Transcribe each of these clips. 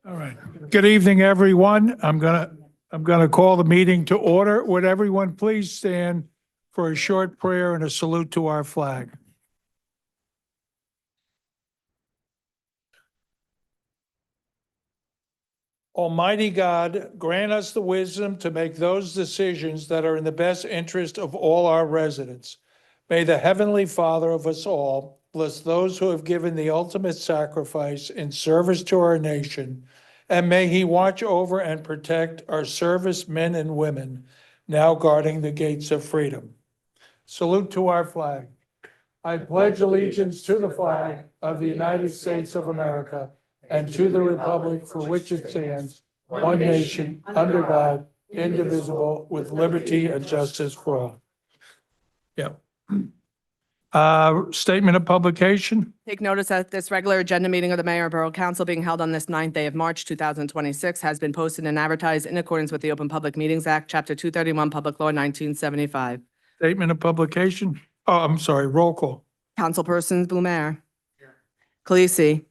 All right. Good evening, everyone. I'm gonna call the meeting to order. Would everyone please stand for a short prayer and a salute to our flag? Almighty God, grant us the wisdom to make those decisions that are in the best interest of all our residents. May the Heavenly Father of us all bless those who have given the ultimate sacrifice in service to our nation, and may He watch over and protect our servicemen and women now guarding the gates of freedom. Salute to our flag. I pledge allegiance to the flag of the United States of America and to the republic for which it stands, one nation, under God, indivisible, with liberty and justice for all. Yep. Statement of publication? Take notice that this regular agenda meeting of the Mayor and Borough Council being held on this 9th day of March, 2026 has been posted and advertised in accordance with the Open Public Meetings Act, Chapter 231, Public Law 1975. Statement of publication? Oh, I'm sorry, roll call. Councilpersons Blumer. Khaleesi.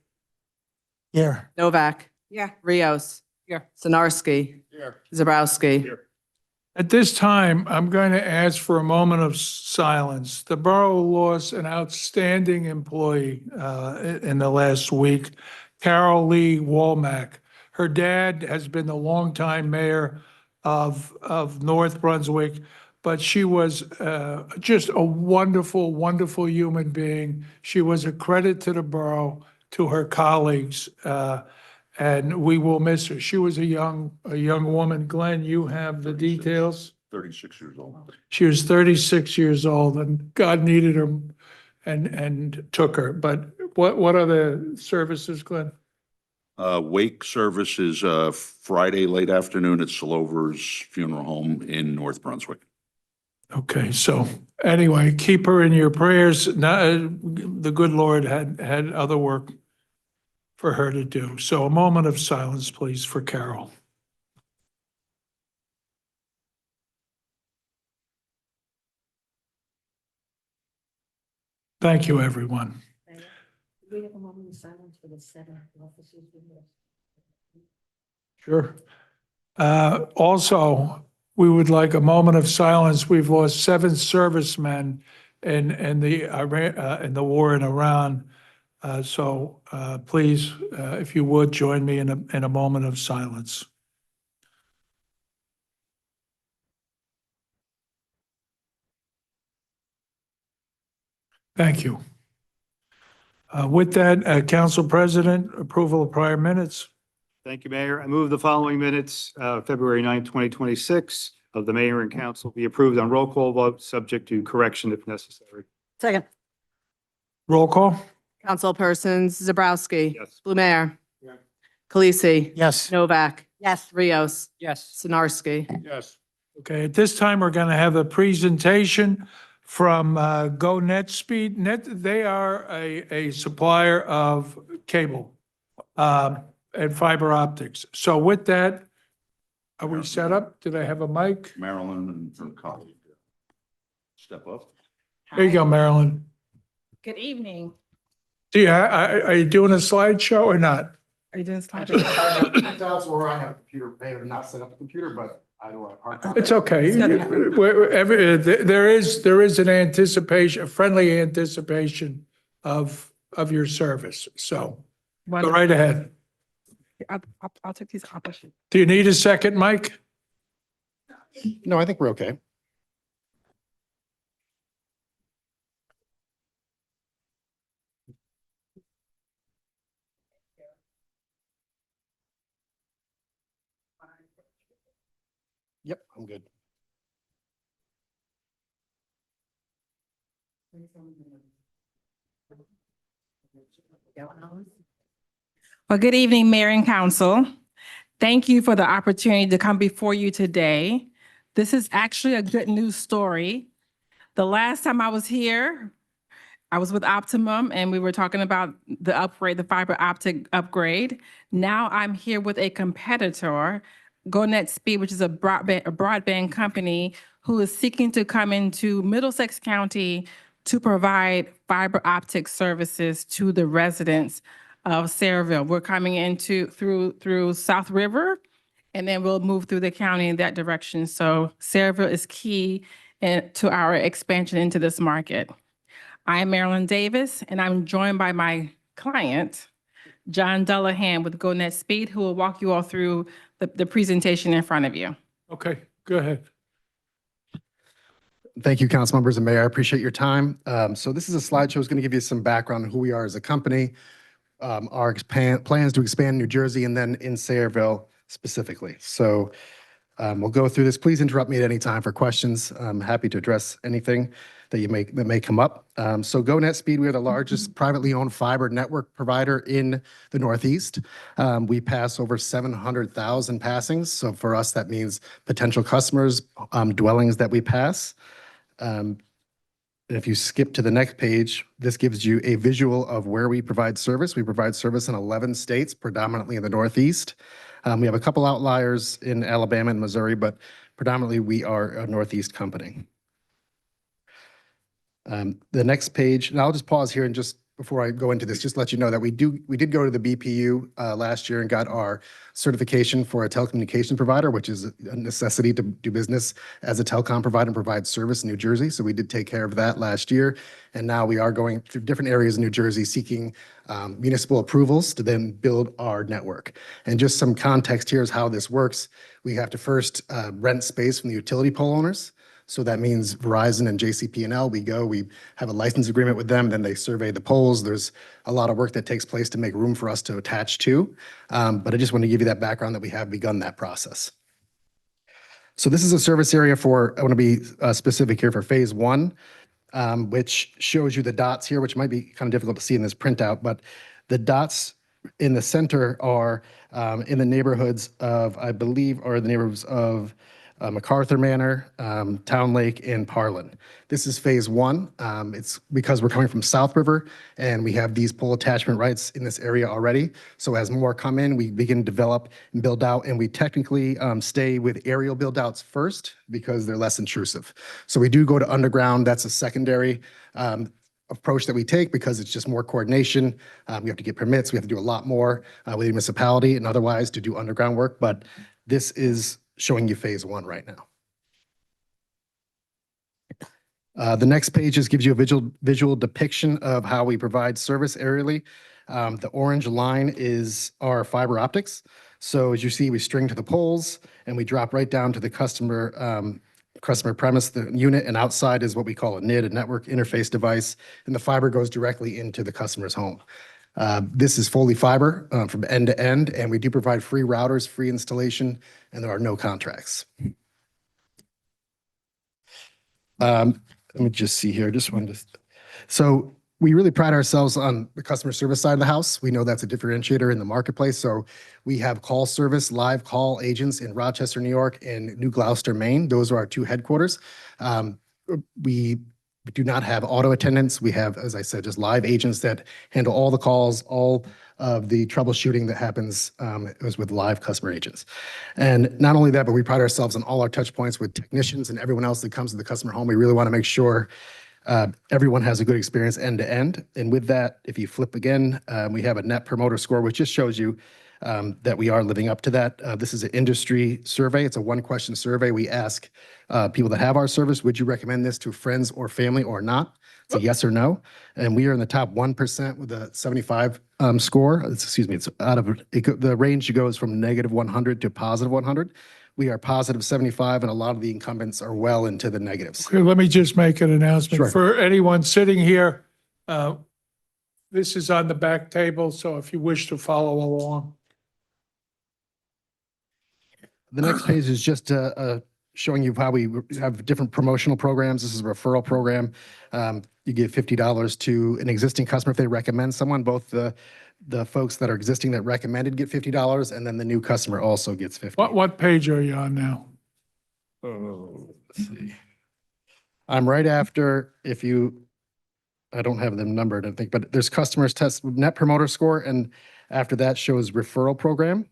Here. Novak. Yeah. Rios. Here. Sinarski. Here. Zabrowski. At this time, I'm going to ask for a moment of silence. The borough lost an outstanding employee in the last week, Carol Lee Womack. Her dad has been the longtime mayor of North Brunswick, but she was just a wonderful, wonderful human being. She was a credit to the borough, to her colleagues, and we will miss her. She was a young woman. Glenn, you have the details? 36 years old. She was 36 years old, and God needed her and took her. But what are the services, Glenn? Wake service is Friday late afternoon at Slover's Funeral Home in North Brunswick. Okay, so anyway, keep her in your prayers. Now, the good Lord had other work for her to do. So a moment of silence, please, for Carol. Thank you, everyone. We have a moment of silence for the 7 officers. Sure. Also, we would like a moment of silence. We've lost 7 servicemen in the war in Iran. So please, if you would, join me in a moment of silence. Thank you. With that, Council President, approval of prior minutes. Thank you, Mayor. I move the following minutes, February 9, 2026, of the Mayor and Council be approved on roll call vote, subject to correction if necessary. Second. Roll call? Councilpersons Zabrowski. Yes. Blumer. Yeah. Khaleesi. Yes. Novak. Yes. Rios. Yes. Sinarski. Yes. Okay, at this time, we're going to have a presentation from Go NetSpeed. They are a supplier of cable and fiber optics. So with that, are we set up? Did I have a mic? Marilyn and her colleague. Step up. There you go, Marilyn. Good evening. Are you doing a slideshow or not? Are you doing That's where I have a computer, they have not set up a computer, but I do have hard copy. It's okay. There is an anticipation, a friendly anticipation of your service. So go right ahead. I'll take these opposite. Do you need a second mic? No, I think we're okay. Yep, I'm good. Well, good evening, Mayor and Council. Thank you for the opportunity to come before you today. This is actually a good news story. The last time I was here, I was with Optimum and we were talking about the upgrade, the fiber optic upgrade. Now I'm here with a competitor, GoNet Speed, which is a broadband company who is seeking to come into Middlesex County to provide fiber optic services to the residents of Sayreville. We're coming through South River, and then we'll move through the county in that direction. So Sayreville is key to our expansion into this market. I am Marilyn Davis, and I'm joined by my client, John Dullahan with GoNet Speed, who will walk you all through the presentation in front of you. Okay, go ahead. Thank you, council members and mayor. I appreciate your time. So this is a slideshow. It's going to give you some background on who we are as a company, our plans to expand in New Jersey and then in Sayreville specifically. So we'll go through this. Please interrupt me at any time for questions. I'm happy to address anything that may come up. So GoNet Speed, we are the largest privately owned fiber network provider in the Northeast. We pass over 700,000 passings. So for us, that means potential customers, dwellings that we pass. If you skip to the next page, this gives you a visual of where we provide service. We provide service in 11 states, predominantly in the Northeast. We have a couple outliers in Alabama and Missouri, but predominantly we are a Northeast company. The next page, and I'll just pause here and just before I go into this, just let you know that we did go to the BPU last year and got our certification for a telecommunications provider, which is a necessity to do business as a telecom provider and provide service in New Jersey. So we did take care of that last year. And now we are going through different areas in New Jersey seeking municipal approvals to then build our network. And just some context here is how this works. We have to first rent space from the utility pole owners. So that means Verizon and JCP&L, we have a license agreement with them, then they survey the poles. There's a lot of work that takes place to make room for us to attach to. But I just want to give you that background that we have begun that process. So this is a service area I want to be specific here for phase one, which shows you the dots here, which might be kind of difficult to see in this printout, but the dots in the center are in the neighborhoods of, I believe, are the neighborhoods of MacArthur Manor, Town Lake, and Parlin. This is phase one. It's because we're coming from South River and we have these pole attachment rights in this area already. So as more come in, we begin to develop and build out, and we technically stay with aerial build outs first because they're less intrusive. So we do go to underground. That's a secondary approach that we take because it's just more coordination. We have to get permits. We have to do a lot more with the municipality and otherwise to do underground work. But this is showing you phase one right now. The next page just gives you a visual depiction of how we provide service aerially. The orange line is our fiber optics. So as you see, we string to the poles and we drop right down to the customer premise, the unit, and outside is what we call a NID, a network interface device, and the fiber goes directly into the customer's home. This is fully fiber from end to end, and we do provide free routers, free installation, and there are no contracts. Let me just see here. So we really pride ourselves on the customer service side of the house. We know that's a differentiator in the marketplace. So we have call service, live call agents in Rochester, New York, and New Gloucester, Maine. Those are our two headquarters. We do not have auto attendants. We have, as I said, just live agents that handle all the calls, all of the troubleshooting that happens with live customer agents. And not only that, but we pride ourselves on all our touch points with technicians and everyone else that comes to the customer home. We really want to make sure everyone has a good experience end to end. And with that, if you flip again, we have a net promoter score, which just shows you that we are living up to that. This is an industry survey. It's a one-question survey. We ask people that have our service, would you recommend this to friends or family or not? It's a yes or no. And we are in the top 1% with a 75 score. It's out of the range goes from negative 100 to positive 100. We are positive 75, and a lot of the incumbents are well into the negatives. Okay, let me just make an announcement. Sure. For anyone sitting here, this is on the back table, so if you wish to follow along. The next page is just showing you how we have different promotional programs. This is a referral program. You give $50 to an existing customer if they recommend someone. Both the folks that are existing that recommended get $50, and then the new customer also gets $50. What page are you on now? Oh, let's see. I'm right after, if you I don't have them numbered, I think, but there's customers test net promoter score, and after that shows referral program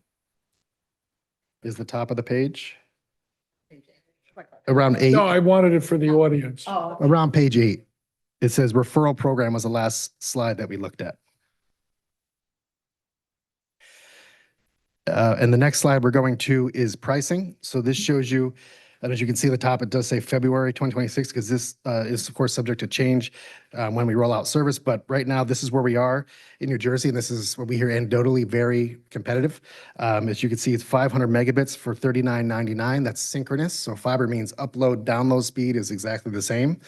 is the top of the page. Around 8, No, I wanted it for the audience. Oh, around page 8. It says referral program was the last slide that we looked at. And the next slide we're going to is pricing. So this shows you, and as you can see at the top, it does say February 2026, because this is of course subject to change when we roll out service. But right now, this is where we are in New Jersey, and this is what we hear anecdotally very competitive. As you can see, it's 500 megabits for $39.99. That's synchronous. So fiber means upload, download speed is exactly the same.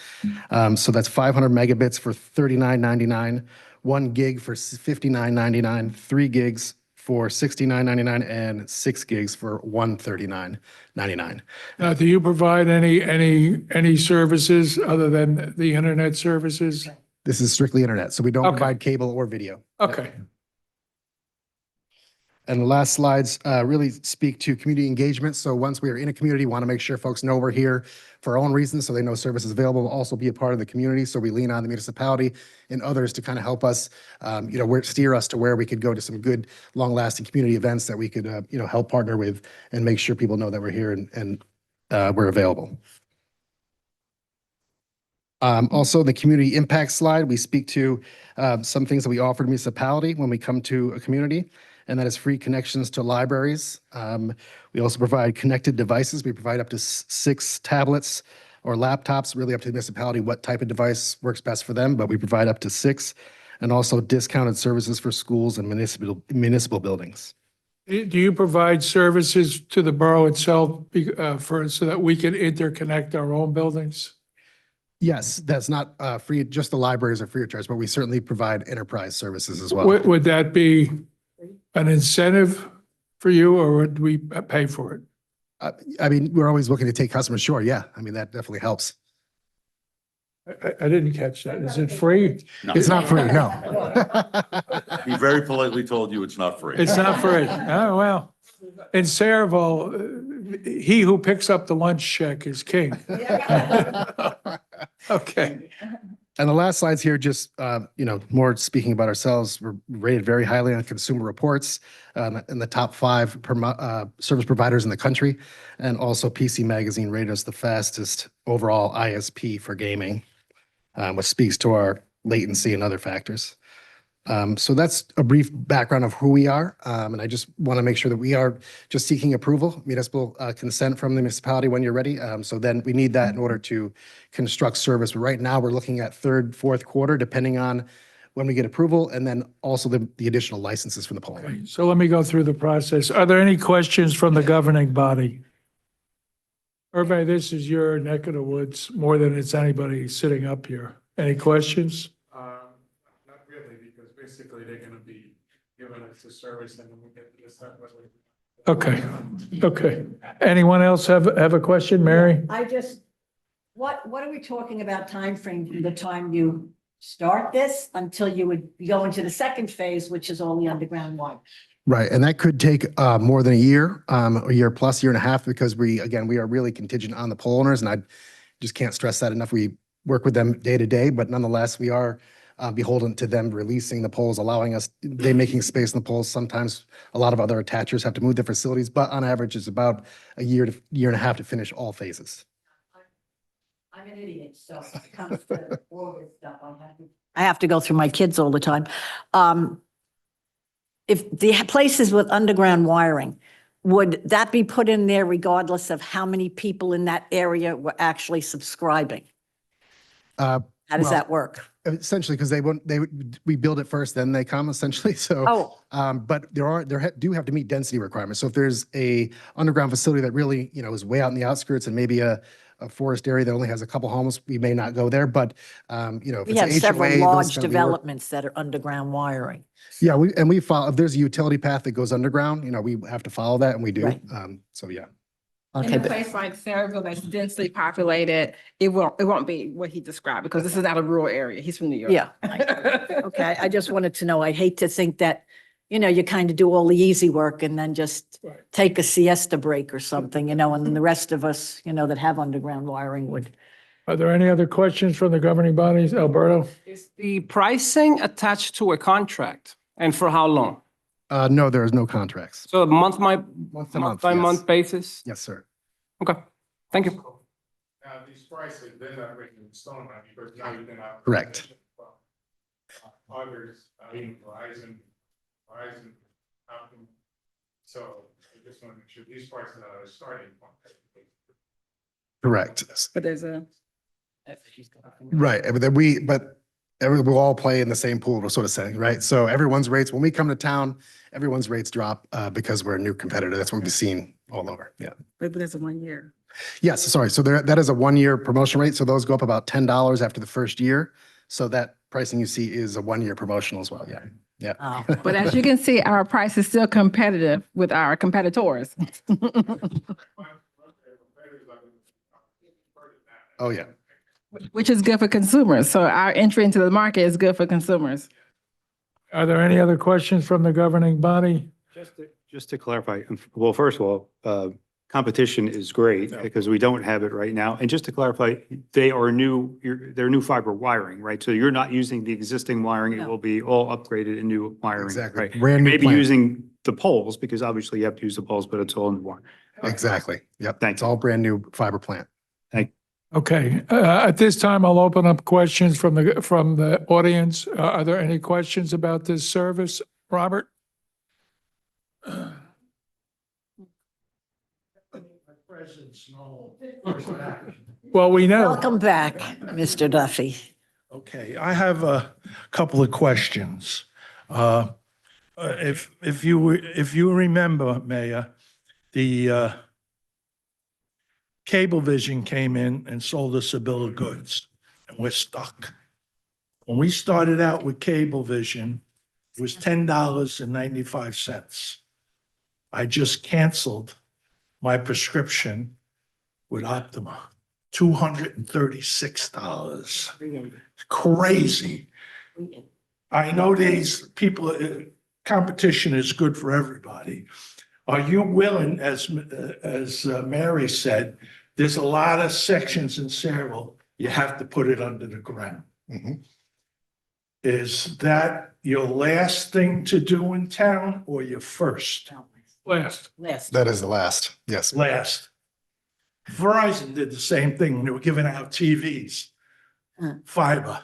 So that's 500 megabits for $39.99, 1 gig for $59.99, 3 gigs for $69.99, and 6 gigs for $139.99. Now, do you provide any services other than the internet services? This is strictly internet, so we don't Okay. provide cable or video. Okay. And the last slides really speak to community engagement. So once we are in a community, want to make sure folks know we're here for our own reasons, so they know service is available, will also be a part of the community. So we lean on the municipality and others to kind of help us, steer us to where we could go to some good, long-lasting community events that we could, help partner with and make sure people know that we're here and we're available. Also, the community impact slide, we speak to some things that we offer to municipality when we come to a community, and that is free connections to libraries. We also provide connected devices. We provide up to 6 tablets or laptops, really up to the municipality what type of device works best for them, but we provide up to 6, and also discounted services for schools and municipal buildings. Do you provide services to the borough itself so that we can interconnect our own buildings? Yes, that's not free, just the libraries are free of charge, but we certainly provide enterprise services as well. Would that be an incentive for you, or would we pay for it? We're always looking to take customers, sure, yeah. That definitely helps. I didn't catch that. Is it free? No. It's not free, no. He very politely told you it's not free. It's not free. Oh, well. In Sayreville, he who picks up the lunch check is king. Okay. And the last slide's here, just, more speaking about ourselves. We're rated very highly on Consumer Reports, in the top 5 service providers in the country. And also PC Magazine rated us the fastest overall ISP for gaming, which speaks to our latency and other factors. So that's a brief background of who we are. And I just want to make sure that we are just seeking approval, municipal consent from the municipality when you're ready. So then we need that in order to construct service. But right now, we're looking at 3rd, 4th quarter, depending on when we get approval, and then also the additional licenses from the polling. So let me go through the process. Are there any questions from the governing body? Irving, this is your neck of the woods more than it's anybody sitting up here. Any questions? Not really, because basically they're gonna be giving us the service and then we get to decide whether. Okay, okay. Anyone else have a question, Mary? what are we talking about time frame from the time you start this until you would go into the second phase, which is all the underground wire? Right, and that could take more than a year plus, year and a half, because we are really contingent on the pole owners, and I just can't stress that enough. We work with them day to day, but nonetheless, we are beholden to them releasing the poles, allowing us, they making space in the poles. Sometimes a lot of other attachers have to move their facilities, but on average, it's about a year and a half to finish all phases. I'm an idiot, so when it comes to all this stuff, I have to go through my kids all the time. If the places with underground wiring, would that be put in there regardless of how many people in that area were actually subscribing? How does well, that work? Essentially, because we build it first, then they come essentially. So, but there do have to meet density requirements. So if there's a underground facility that really, is way out in the outskirts and maybe a forest area that only has a couple homes, we may not go there. But, if We it's have a several HOA, large those kind of- we work- developments that are underground wiring. Yeah, we follow, if there's a utility path that goes underground, we have to follow that, and we do. Right. So yeah. In Okay, a but place like Sayreville that's densely populated, it won't be what he described, because this is not a rural area. He's from New York. yeah, okay, I just wanted to know, I hate to think that, you kind of do all the easy work and then just Right. take a siesta break or something, and then the rest of us, that have underground wiring would. Are there any other questions from the governing bodies? Alberto? Is the pricing attached to a contract and for how long? No, there is no contracts. So month by Month to month month, by yes. month basis? Yes, sir. Okay, thank you. Now, these prices, they're not written in stone, right? Because now you can have. Correct. Others, I mean, Verizon, Optum. So I just want to make sure these prices are starting. Point. Correct. But there's a. Right, but then we'll all play in the same pool, we're sort of saying, right? So everyone's rates, when we come to town, everyone's rates drop because we're a new competitor. That's what we've seen all over, yeah. But there's a 1 year. Yes, sorry, so that is a one-year promotion rate, so those go up about $10 after the first year. So that pricing you see is a one-year promotional as well, yeah, yeah. Oh. But as you can see, our price is still competitive with our competitors. Oh, yeah. Which is good for consumers. So our entry into the market is good for consumers. Are there any other questions from the governing body? Just to clarify, well, first of all, competition is great because we don't have it right now. And just to clarify, they're new fiber wiring, right? So you're not using the existing wiring. It No. will be all upgraded and new wiring. Exactly. Right? Brand new Maybe plant. using the poles because obviously you have to use the poles, but it's all new wiring. Exactly, yep. Thank It's all brand new fiber plant. Okay, at this time, I'll open up questions from the audience. Are there any questions about this service? Robert? Well, we know. Welcome back, Mr. Duffy. Okay, I have a couple of questions. If you remember, Mayor, the Cablevision came in and sold us a bill of goods, and we're stuck. When we started out with Cablevision, it was $10.95. I just canceled my prescription with Optima, $236. Crazy. I know these people, competition is good for everybody. Are you willing, as Mary said, there's a lot of sections in Sayreville, you have to put it under the ground. Mhm. Is that your last thing to do in town or your first? Last. Last. That is the last, yes. Last. Verizon did the same thing when they were giving out TVs. Fiber.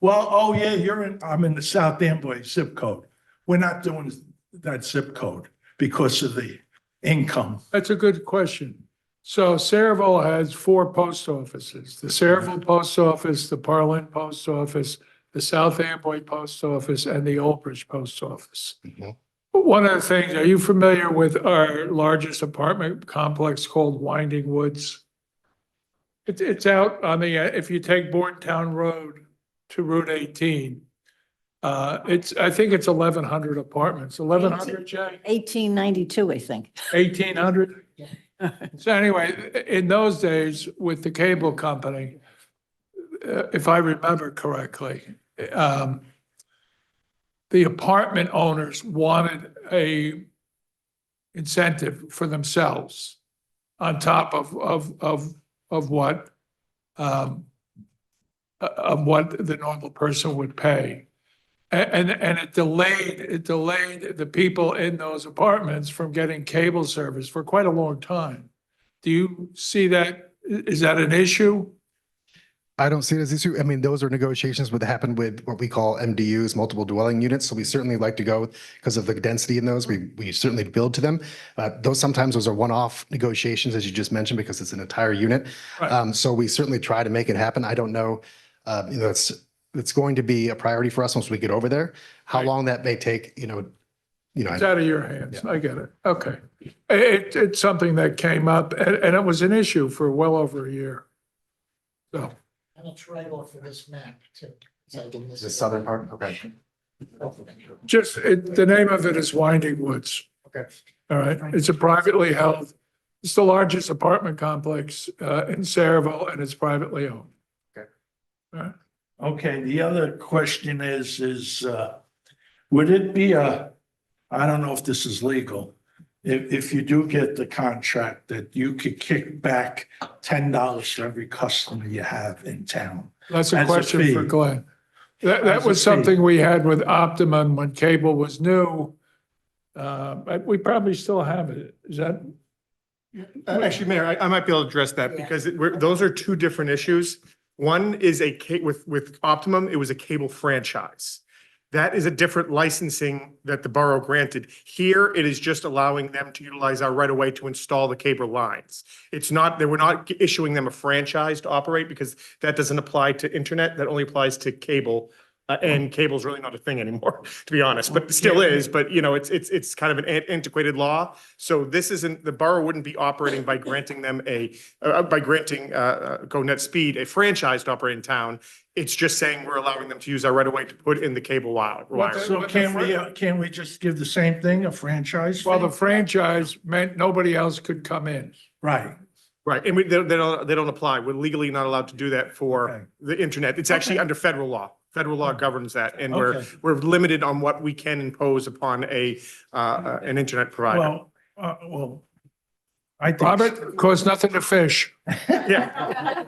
Well, oh yeah, I'm in the South Amboy zip code. We're not doing that zip code because of the income. That's a good question. So Sayreville has 4 post offices, the Sayreville Post Office, the Parlin Post Office, the South Amboy Post Office, and the Old Bridge Post Office. Mhm. One of the things, are you familiar with our largest apartment complex called Winding Woods? It's out on the, if you take Bordentown Road to Route 18, I think it's 1,100 apartments, 1,100, Jay? 1892, I think. 1,800? So anyway, in those days with the cable company, if I remember correctly, the apartment owners wanted a incentive for themselves on top of what the normal person would pay. And it delayed the people in those apartments from getting cable service for quite a long time. Do you see that? Is that an issue? I don't see it as an issue. I mean, those are negotiations would happen with what we call MDUs, multiple dwelling units. So we certainly like to go because of the density in those. We certainly build to them. Sometimes those are one-off negotiations, as you just mentioned, because it's an entire unit. Right. So we certainly try to make it happen. I don't know, it's going to be a priority for us once we get over there. How Right. long that may take, It's out of your hands. I get it. Okay. It's something that came up and it was an issue for well over a year. So, And it's right off of this map too. the southern part, okay. the name of it is Winding Woods. Okay. All right. It's a privately held, it's the largest apartment complex in Sayreville and it's privately owned. Okay. All right. Okay, the other question is, would it be I don't know if this is legal, if you do get the contract, that you could kick back $10 to every customer you have in town. That's a As a question for fee. Glenn. That As a was fee. something we had with Optimum when cable was new. But we probably still have it. Is that? Actually, Mayor, I might be able to address that because those are two different issues. One is with Optimum, it was a cable franchise. That is a different licensing that the borough granted. Here, it is just allowing them to utilize our right of way to install the cable lines. It's not, they were not issuing them a franchise to operate because that doesn't apply to internet. That only applies to cable. And cable's really not a thing anymore, to be honest, but it still is. But you know, it's kind of an antiquated law. So this isn't, the borough wouldn't be operating by granting them by granting GoNet Speed a franchise to operate in town. It's just saying we're allowing them to use our right of way to put in the cable wire. So can't we just give the same thing, a franchise? Well, fee? the franchise meant nobody else could come in. Right. Right, and they don't apply. We're legally not allowed to do that Okay. for the internet. It's actually under federal law. Federal law governs that, and Okay. we're limited on what we can impose upon an internet provider. Well, I think. Robert, costs nothing to fish. Yeah,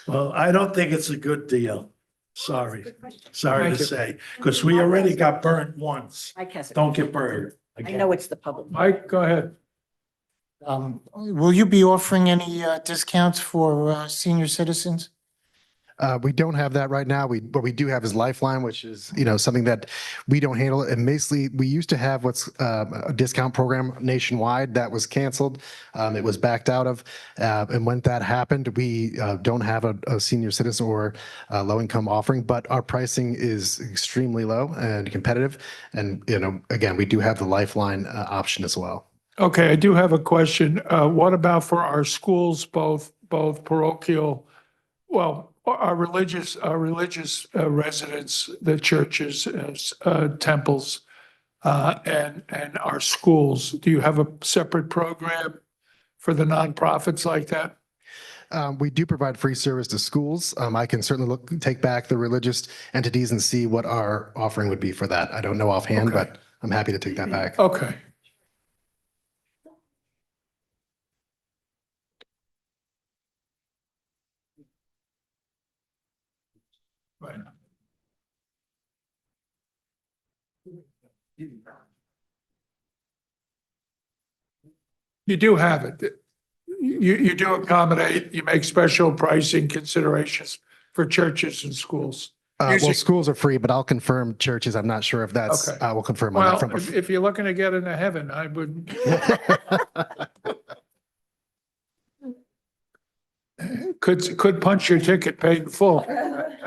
Well, I don't think it's a good deal. Sorry Thank to you. say, because we already got burnt once. I guess, Don't get burned I again. know it's the public. Mike, go ahead. Will you be offering any discounts for senior citizens? We don't have that right now. What we do have is Lifeline, which is, something that we don't handle. And basically, we used to have what's a discount program nationwide that was canceled. It was backed out of. And when that happened, we don't have a senior citizen or low income offering, but our pricing is extremely low and competitive. And, again, we do have the Lifeline option as well. Okay, I do have a question. What about for our schools, both parochial, our religious residents, the churches, temples, and our schools? Do you have a separate program for the nonprofits like that? We do provide free service to schools. I can certainly take back the religious entities and see what our offering would be for that. I don't know offhand, Okay. but I'm happy to take that back. Okay. Right. You do have it. You do accommodate, you make special pricing considerations for churches and schools. Well, Usually- schools are free, but I'll confirm churches. I'm not sure if that's, Okay. I will confirm on Well, that front. if you're looking to get into heaven, I would. Could punch your ticket paid in full.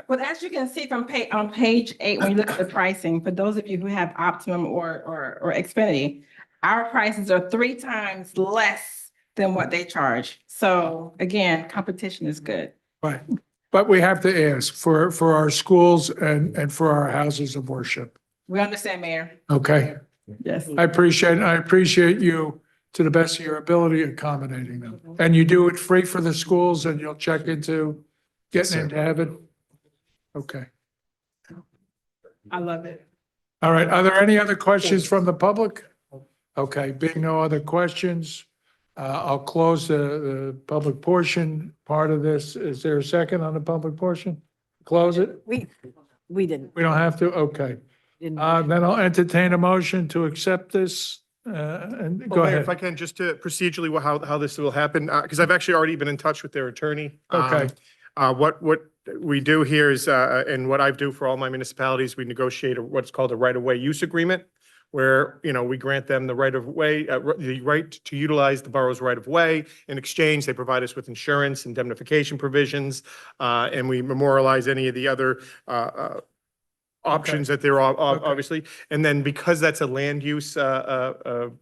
Well, as you can see on page 8, when you look at the pricing, for those of you who have Optimum or Xfinity, our prices are 3 times less than what they charge. So again, competition is good. Right. But we have to ask for our schools and for our houses of worship. We understand, Mayor. Okay? Yes. I appreciate you, to the best of your ability, accommodating them. And you do it free for the schools and you'll check into Yes, getting sir. into heaven? Okay. I love it. All right. Are there any other questions from the public? Okay, being no other questions, I'll close the public portion part of this. Is there a second on the public portion? Close it? We didn't. We don't have to? Okay. didn't- Then I'll entertain a motion to accept this, and go Well, Mayor, if I ahead. can, just to procedurally, how this will happen, because I've actually already been in touch with their attorney. Okay. What we do here is, and what I do for all my municipalities, we negotiate what's called a right-of-way use agreement, where, we grant them the right-of-way, the right to utilize the borough's right-of-way. In exchange, they provide us with insurance, indemnification provisions, and we memorialize any of the other options that there are, obviously. And then because that's a land use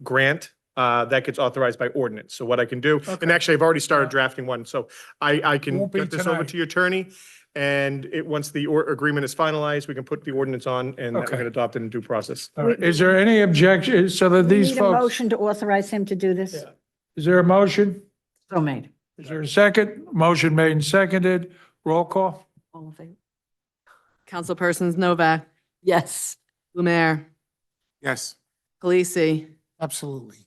grant, that gets authorized by ordinance. So what I can do, and Okay. actually I've already started drafting one, so I can Won't be get this over tonight. to your attorney. And once the agreement is finalized, we can put the ordinance on and Okay. we can adopt it in due process. All right. Is there any objection, so that We these need a folks, motion to authorize him to do this? Yeah. is there a motion? So made. Is there a second? Motion made and seconded. Roll call? All in favor? Councilpersons Novak, Yes. Lumiere, Yes. Khaleesi, Absolutely.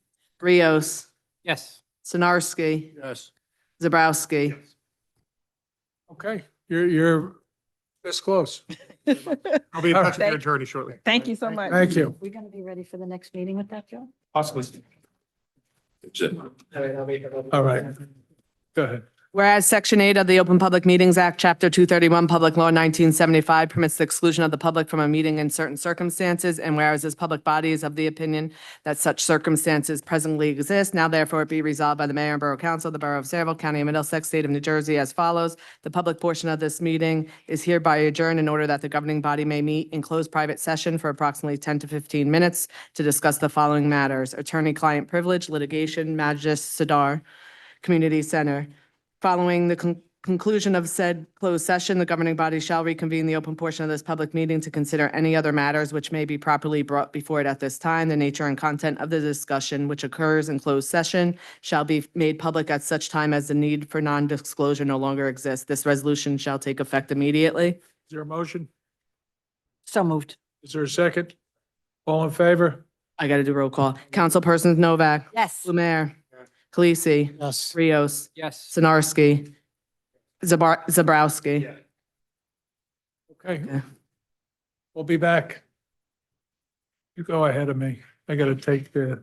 Rios, Yes. Sinarski, Yes. Zabrowski. Okay, you're this close. I'll be in touch with your Thank- attorney shortly. Thank you so much. Thank you. We're going to be ready for the next meeting with that, Joe? Possibly. That's it. All right. Go ahead. Whereas Section 8 of the Open Public Meetings Act, Chapter 231, Public Law 1975 permits the exclusion of the public from a meeting in certain circumstances, and whereas this public body is of the opinion that such circumstances presently exist, now therefore be resolved by the Mayor and Borough Council of the Borough of Saraville, County of Middlesex, State of New Jersey as follows. The public portion of this meeting is hereby adjourned in order that the governing body may meet in closed private session for approximately 10 to 15 minutes to discuss the following matters: attorney-client privilege, litigation, Majlis Sadar, Community Center. Following the conclusion of said closed session, the governing body shall reconvene the open portion of this public meeting to consider any other matters which may be properly brought before it at this time. The nature and content of the discussion which occurs in closed session shall be made public at such time as the need for non-disclosure no longer exists. This resolution shall take effect immediately. Is there a motion? So moved. Is there a second? All in favor? I got to do roll call. Councilpersons Novak, Yes. Blumer, Khaleesi, Yes. Rios, Yes. Sinarski, Zabrowski. Okay, Okay. we'll be back. You go ahead of me. I gotta take the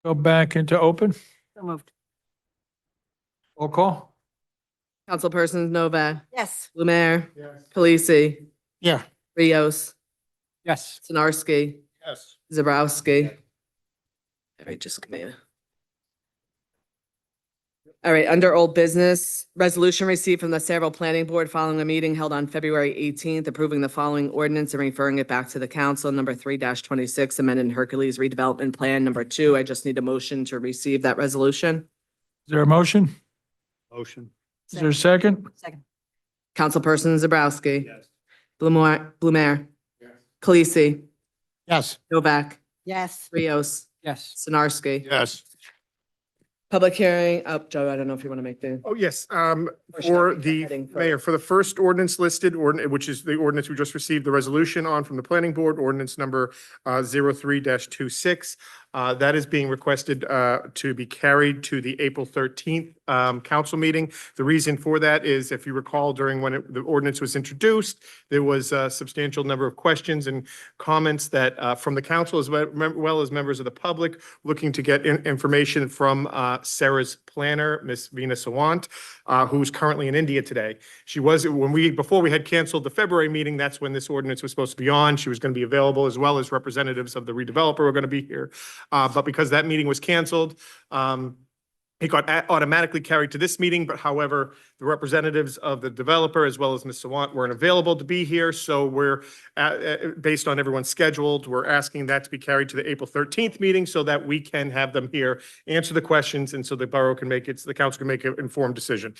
Go back into open. So moved. Roll call. Councilpersons Novak, Yes. Blumer, Yes. Palisi, Yeah. Rios, Yes. Sinarski, Yes. Zabrowski. All right, just come here. All right, under old business, resolution received from the Sayreville Planning Board following a meeting held on February 18th, approving the following ordinance and referring it back to the council, number 3-26, amended Hercules redevelopment plan, number 2. I just need a motion to receive that resolution. Is there a motion? Motion. Is there a second? Second. Councilperson Zabrowski. Yes. Blumer. Yes. Khaleesi. Yes. Novak. Yes. Rios. Yes. Sinarski. Yes. Public hearing. Oh, Joe, I don't know if you want to make the. Oh, yes, Or for should I make the heading first? mayor, for the first ordinance listed, which is the ordinance we just received the resolution on from the planning board, ordinance number 03-26. That is being requested to be carried to the April 13th council meeting. The reason for that is, if you recall, during when the ordinance was introduced, there was a substantial number of questions and comments that from the council as well as members of the public looking to get information from Sarah's planner, Miss Veena Sawant, who's currently in India today. She was, before we had canceled the February meeting, that's when this ordinance was supposed to be on. She was going to be available, as well as representatives of the redeveloper were going to be here. But because that meeting was canceled, it got automatically carried to this meeting. But however, the representatives of the developer as well as Ms. Sawant weren't available to be here. So we're, based on everyone's scheduled, we're asking that to be carried to the April 13th meeting so that we can have them here, answer the questions, and so the borough can make it, the council can make an informed decision.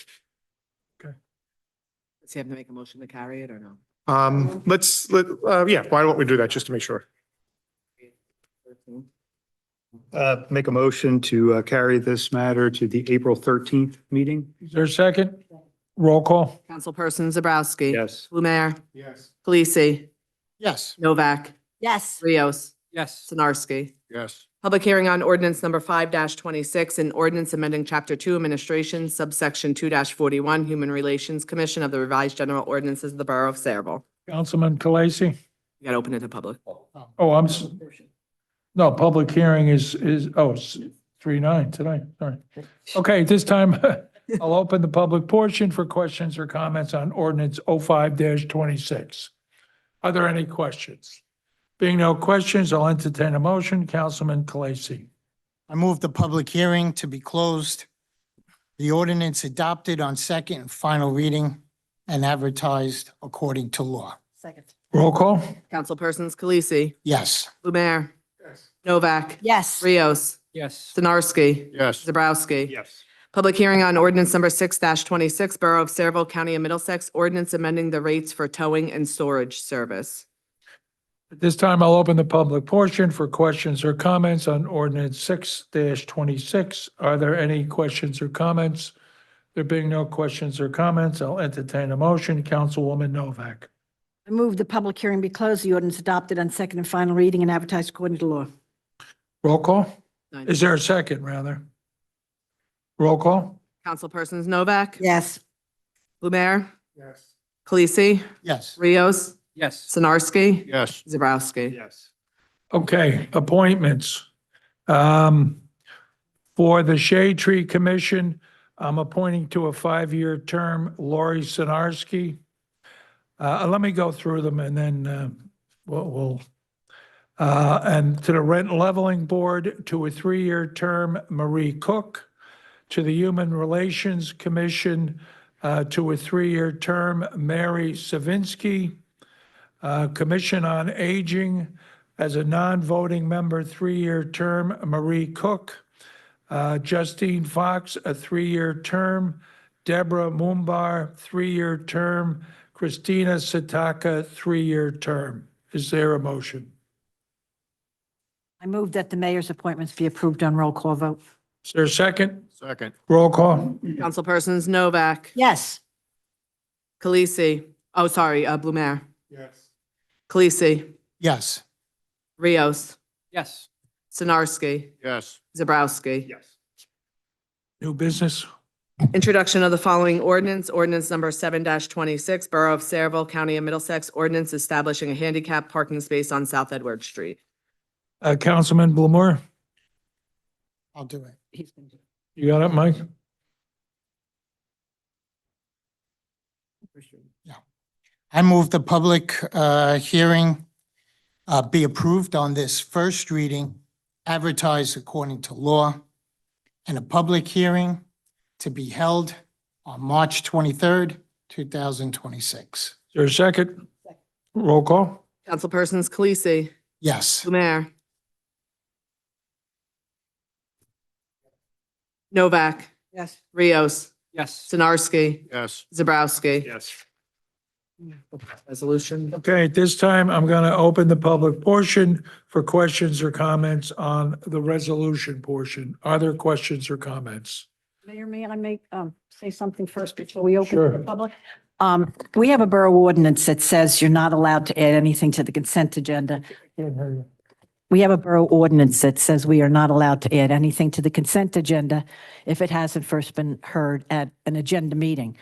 Does he have to make a motion to carry it or no? Yeah, why don't we do that just to make sure? Make a motion to carry this matter to the April 13th meeting? Is there a second? Roll call. Councilperson Zabrowski. Yes. Blumer. Yes. Khaleesi. Yes. Novak. Yes. Rios. Yes. Sinarski. Yes. Public hearing on ordinance number 5-26 and ordinance amending chapter 2 administration subsection 2-41 Human Relations Commission of the revised general ordinances of the Borough of Sayreville. Councilman Khaleesi. You got to open it to public. Oh, no, public hearing is, it's 3-9 tonight, sorry. Okay, this time I'll open the public portion for questions or comments on ordinance 05-26. Are there any questions? Being no questions, I'll entertain a motion. Councilman Khaleesi. I move the public hearing to be closed. The ordinance adopted on second and final reading and advertised according to law. Second. Roll call. Councilpersons Khaleesi. Yes. Blumer. Yes. Novak. Yes. Rios. Yes. Sinarski. Yes. Zabrowski. Yes. Public hearing on ordinance number 6-26 Borough of Sayreville, County of Middlesex, ordinance amending the rates for towing and storage service. At this time, I'll open the public portion for questions or comments on ordinance 6-26. Are there any questions or comments? There being no questions or comments, I'll entertain a motion. Councilwoman Novak. I move the public hearing be closed, the ordinance adopted on second and final reading and advertised according to law. Roll call. Nine. Is there a second, rather? Roll call. Councilpersons Novak. Yes. Blumer. Yes. Khaleesi. Yes. Rios. Yes. Sinarski. Yes. Zabrowski. Yes. Okay, appointments. For the Shade Tree Commission, I'm appointing to a 5-year term Lori Sinarski. Let me go through them and then and to the Rent Leveling Board, to a 3-year term Marie Cook. To the Human Relations Commission, to a 3-year term Mary Savinsky. Commission on Aging, as a non-voting member, 3-year term Marie Cook. Justine Fox, a 3-year term. Deborah Mumbar, 3-year term. Christina Sataka, 3-year term. Is there a motion? I move that the mayor's appointments be approved on roll call vote. Is there a second? Second. Roll call. Councilpersons Novak. Yes. Khaleesi. Oh, sorry, Blumer. Yes. Khaleesi. Yes. Rios. Yes. Sinarski. Yes. Zabrowski. Yes. New business. Introduction of the following ordinance, ordinance number 7-26, Borough of Sayreville, County of Middlesex, ordinance establishing a handicap parking space on South Edward Street. Councilman Blamore. I'll do it. He's gonna do You got it, Mike? I move the public hearing be approved on this first reading, advertised according to law, and a public hearing to be held on March 23rd, 2026. Is there a second? Roll call? Councilpersons Khaleesi, Yes. Lemare, Novak, Yes. Rios, Yes. Sinarski, Yes. Zabrowski. Yes. Resolution. Okay, at this time, I'm going to open the public portion for questions or comments on the resolution portion. Are there questions or comments? Mayor, may I say something first before we open Sure. to the public? We have a borough ordinance that says you're not allowed to add anything to the consent agenda. We have a borough ordinance that says we are not allowed to add anything to the consent agenda if it hasn't first been heard at an agenda meeting.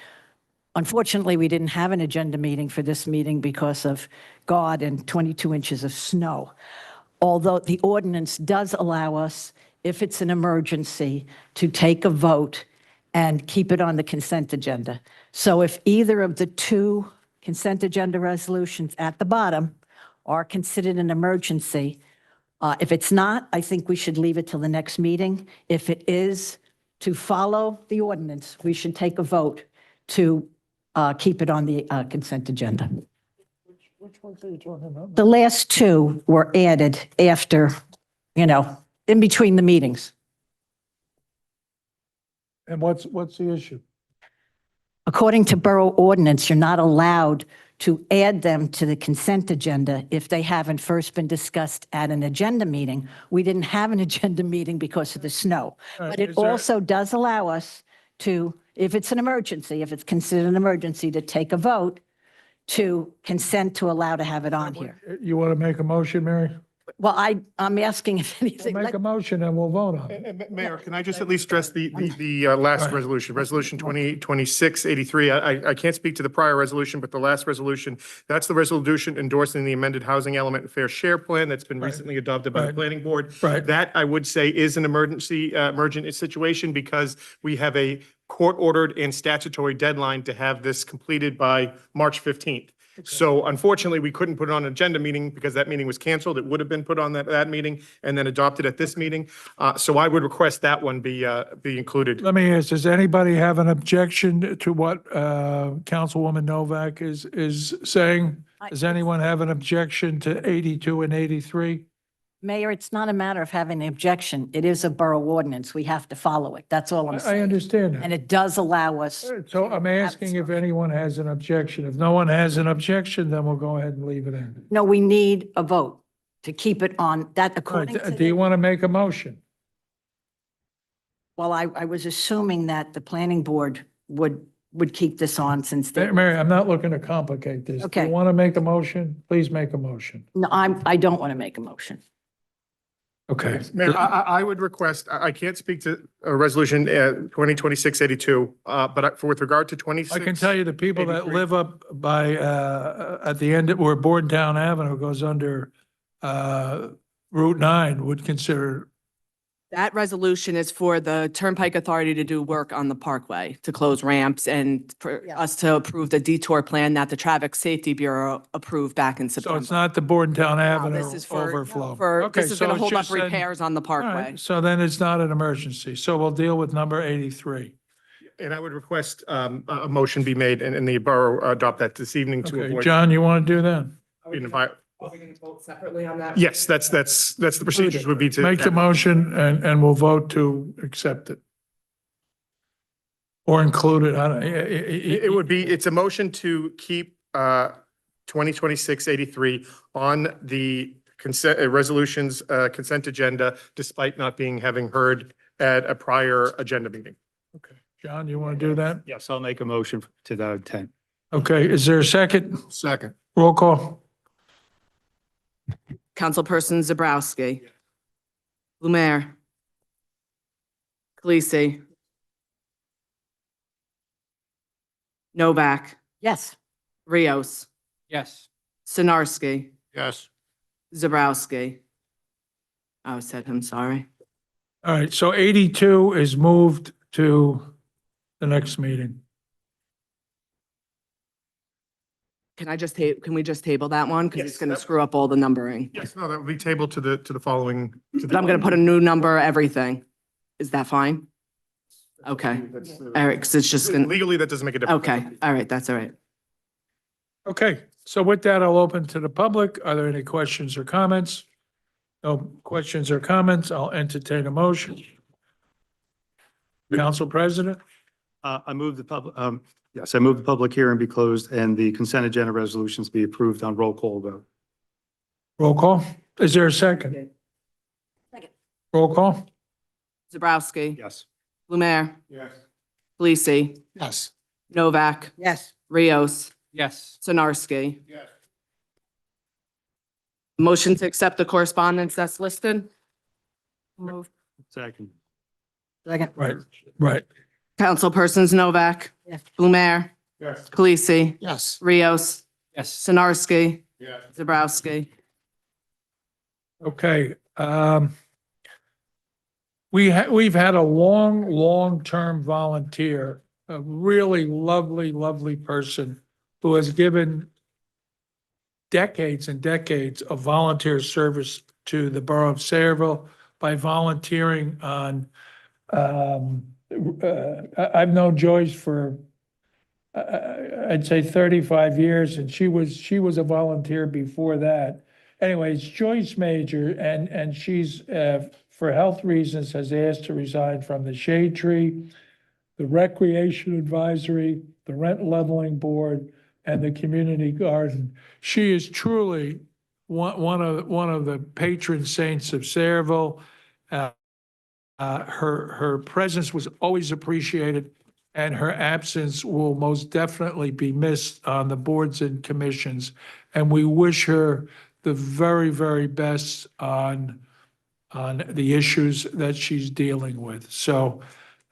Unfortunately, we didn't have an agenda meeting for this meeting because of God and 22 inches of snow. Although the ordinance does allow us, if it's an emergency, to take a vote and keep it on the consent agenda. So if either of the two consent agenda resolutions at the bottom are considered an emergency, if it's not, I think we should leave it till the next meeting. If it is, to follow the ordinance, we should take a vote to keep it on the consent agenda. Which ones are you talking about? The last two were added after, in between the meetings. And what's the issue? According to borough ordinance, you're not allowed to add them to the consent agenda if they haven't first been discussed at an agenda meeting. We didn't have an agenda meeting because of the snow. All right, But it is there- also does allow us to, if it's an emergency, if it's considered an emergency, to take a vote to consent to allow to have it on here. You want to make a motion, Mary? Well, I'm asking if anything. We'll make a motion and we'll vote on it. Mayor, can I just at least stress the last Right. resolution 2026-83? I can't speak to the prior resolution, but the last resolution, that's the resolution endorsing the amended housing element and fair share plan that's been Right. recently adopted by the Right. planning board. Right. That, I would say, is an emergent situation because we have a court-ordered and statutory deadline to have this completed by March 15th. So unfortunately, we couldn't put it on an agenda meeting because that meeting was canceled. It would have been put on that meeting and then adopted at this meeting. So I would request that one be included. Let me ask, does anybody have an objection to what Councilwoman Novak is saying? Does anyone have an objection to 82 and 83? Mayor, it's not a matter of having an objection. It is a borough ordinance. We have to follow it. That's all I'm I saying. understand And that. it does allow us. So I'm asking if anyone has an objection. If no one has an objection, then we'll go ahead and leave it in. No, we need a vote to keep it on that All right, according to. do you want to make a motion? Well, I was assuming that the planning board would keep this on since they. Mary, I'm not looking to complicate this. Do Okay. you want to make a motion? Please make a motion. No, I don't want to make a motion. Okay. Mayor, I would request, I can't speak to resolution 2026-82, but with regard to 26. I can tell you the people that 83. live up by, at the end where Bordentown Avenue goes under Route 9 would consider, That resolution is for the Turnpike Authority to do work on the parkway, to close ramps and for Yeah. us to approve the detour plan that the Traffic Safety Bureau approved back in so September. it's not the Bordentown Avenue This is for, overflow. this is so going to it's hold up just then- repairs on the All right, parkway. so then it's not an emergency. So we'll deal with number 83. And I would request a motion be made and the borough adopt that this evening to Okay, avoid. John, you want to do that? Are we going to vote separately on that? Yes, that's the procedures would be to. Make the motion and we'll vote to accept it. Or include it. I don't, It would be, it's a motion to keep 2026-83 on the consent, resolutions, consent agenda, despite not having heard at a prior agenda meeting. Okay, John, you want to do that? Yes, I'll make a motion to that intent. Okay, is there a second? Second. Roll call. Councilperson Zabrowski. Lemare. Khaleesi. Novak. Yes. Rios. Yes. Sinarski. Yes. Zabrowski. I said him, sorry. All right, so 82 is moved to the next meeting. Can we just table that one? Because it's Yes, going to that- screw up all the numbering. Yes, no, that would be tabled to the following. But I'm going to put a new number, everything. Is that fine? Okay. All right, because it's just going to, Legally, that doesn't make a difference. okay, all right, that's all right. Okay, so with that, I'll open to the public. Are there any questions or comments? No questions or comments. I'll entertain a motion. Council President? I move yes, I move the public hearing be closed and the consent agenda resolutions be approved on roll call vote. Roll call. Is there a second? Second. Roll call. Zabrowski. Yes. Lumiere. Yes. Pelisi. Yes. Novak. Yes. Rios. Yes. Sinarski. Yes. Motion to accept the correspondence that's listed? Move. Second. Second. Right. Councilpersons Novak. Yes. Lumiere. Yes. Pelisi. Yes. Rios. Yes. Sinarski. Yes. Zabrowski. Okay, we've had a long-term volunteer, a really lovely person who has given decades and decades of volunteer service to the borough of Sayreville by volunteering on, I've known Joyce for, I'd say 35 years, and she was a volunteer before that. Anyways, Joyce Major, and she's, for health reasons, has asked to resign from the Shade Tree, the Recreation Advisory, the Rent Leveling Board, and the Community Garden. She is truly one of the patron saints of Sayreville. Her presence was always appreciated, and her absence will most definitely be missed on the boards and commissions. And we wish her the very best on the issues that she's dealing with. So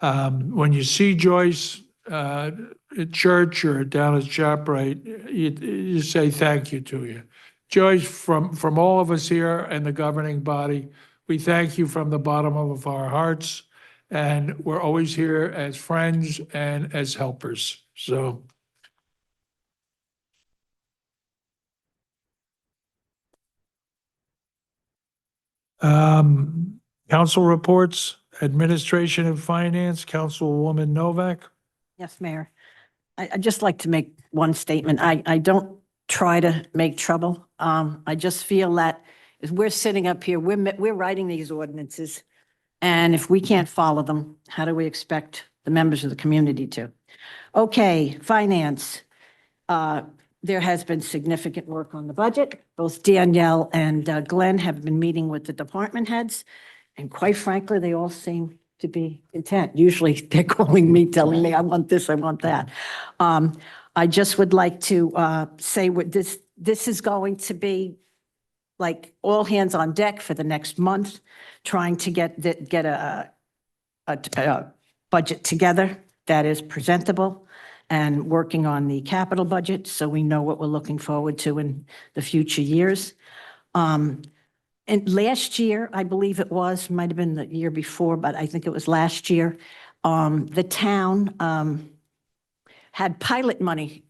when you see Joyce at church or down at ShopRite, you say thank you to you. Joyce, from all of us here and the governing body, we thank you from the bottom of our hearts, and we're always here as friends and as helpers. So council reports, administration and finance, Councilwoman Novak. Yes, Mayor. I'd just like to make one statement. I don't try to make trouble. I just feel that as we're sitting up here, we're writing these ordinances. And if we can't follow them, how do we expect the members of the community to? Okay, finance. There has been significant work on the budget. Both Danielle and Glenn have been meeting with the department heads. And quite frankly, they all seem to be content. Usually they're calling me, telling me, I want this, I want that. I just would like to say what this is going to be like all hands on deck for the next month, trying to get a budget together that is presentable, and working on the capital budget so we know what we're looking forward to in the future years. And last year, I believe it was, might have been the year before, but I think it was last year, the town had pilot money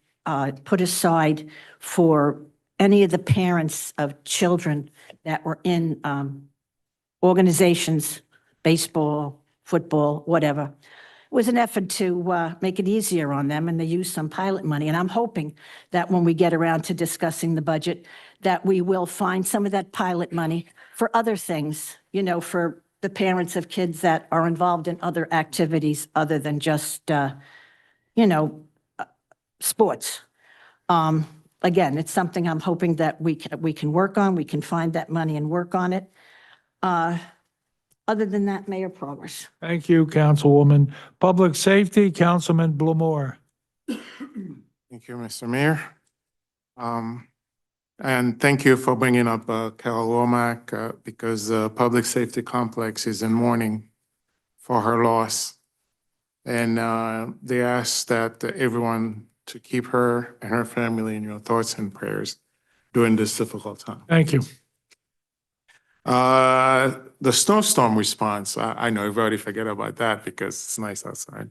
put aside for any of the parents of children that were in organizations, baseball, football, whatever. It was an effort to make it easier on them, and they used some pilot money. And I'm hoping that when we get around to discussing the budget, that we will find some of that pilot money for other things, you know, for the parents of kids that are involved in other activities other than just, sports. Again, it's something I'm hoping that we can work on. We can find that money and work on it. Other than that, Mayor, progress. Thank you, Councilwoman. Public Safety, Councilman Blumore. Thank you, Mr. Mayor. And thank you for bringing up Carol Womack because the Public Safety Complex is in mourning for her loss. And they ask that everyone to keep her and her family in your thoughts and prayers during this difficult time. Thank you. The snowstorm response, I know you've already forget about that because it's nice outside.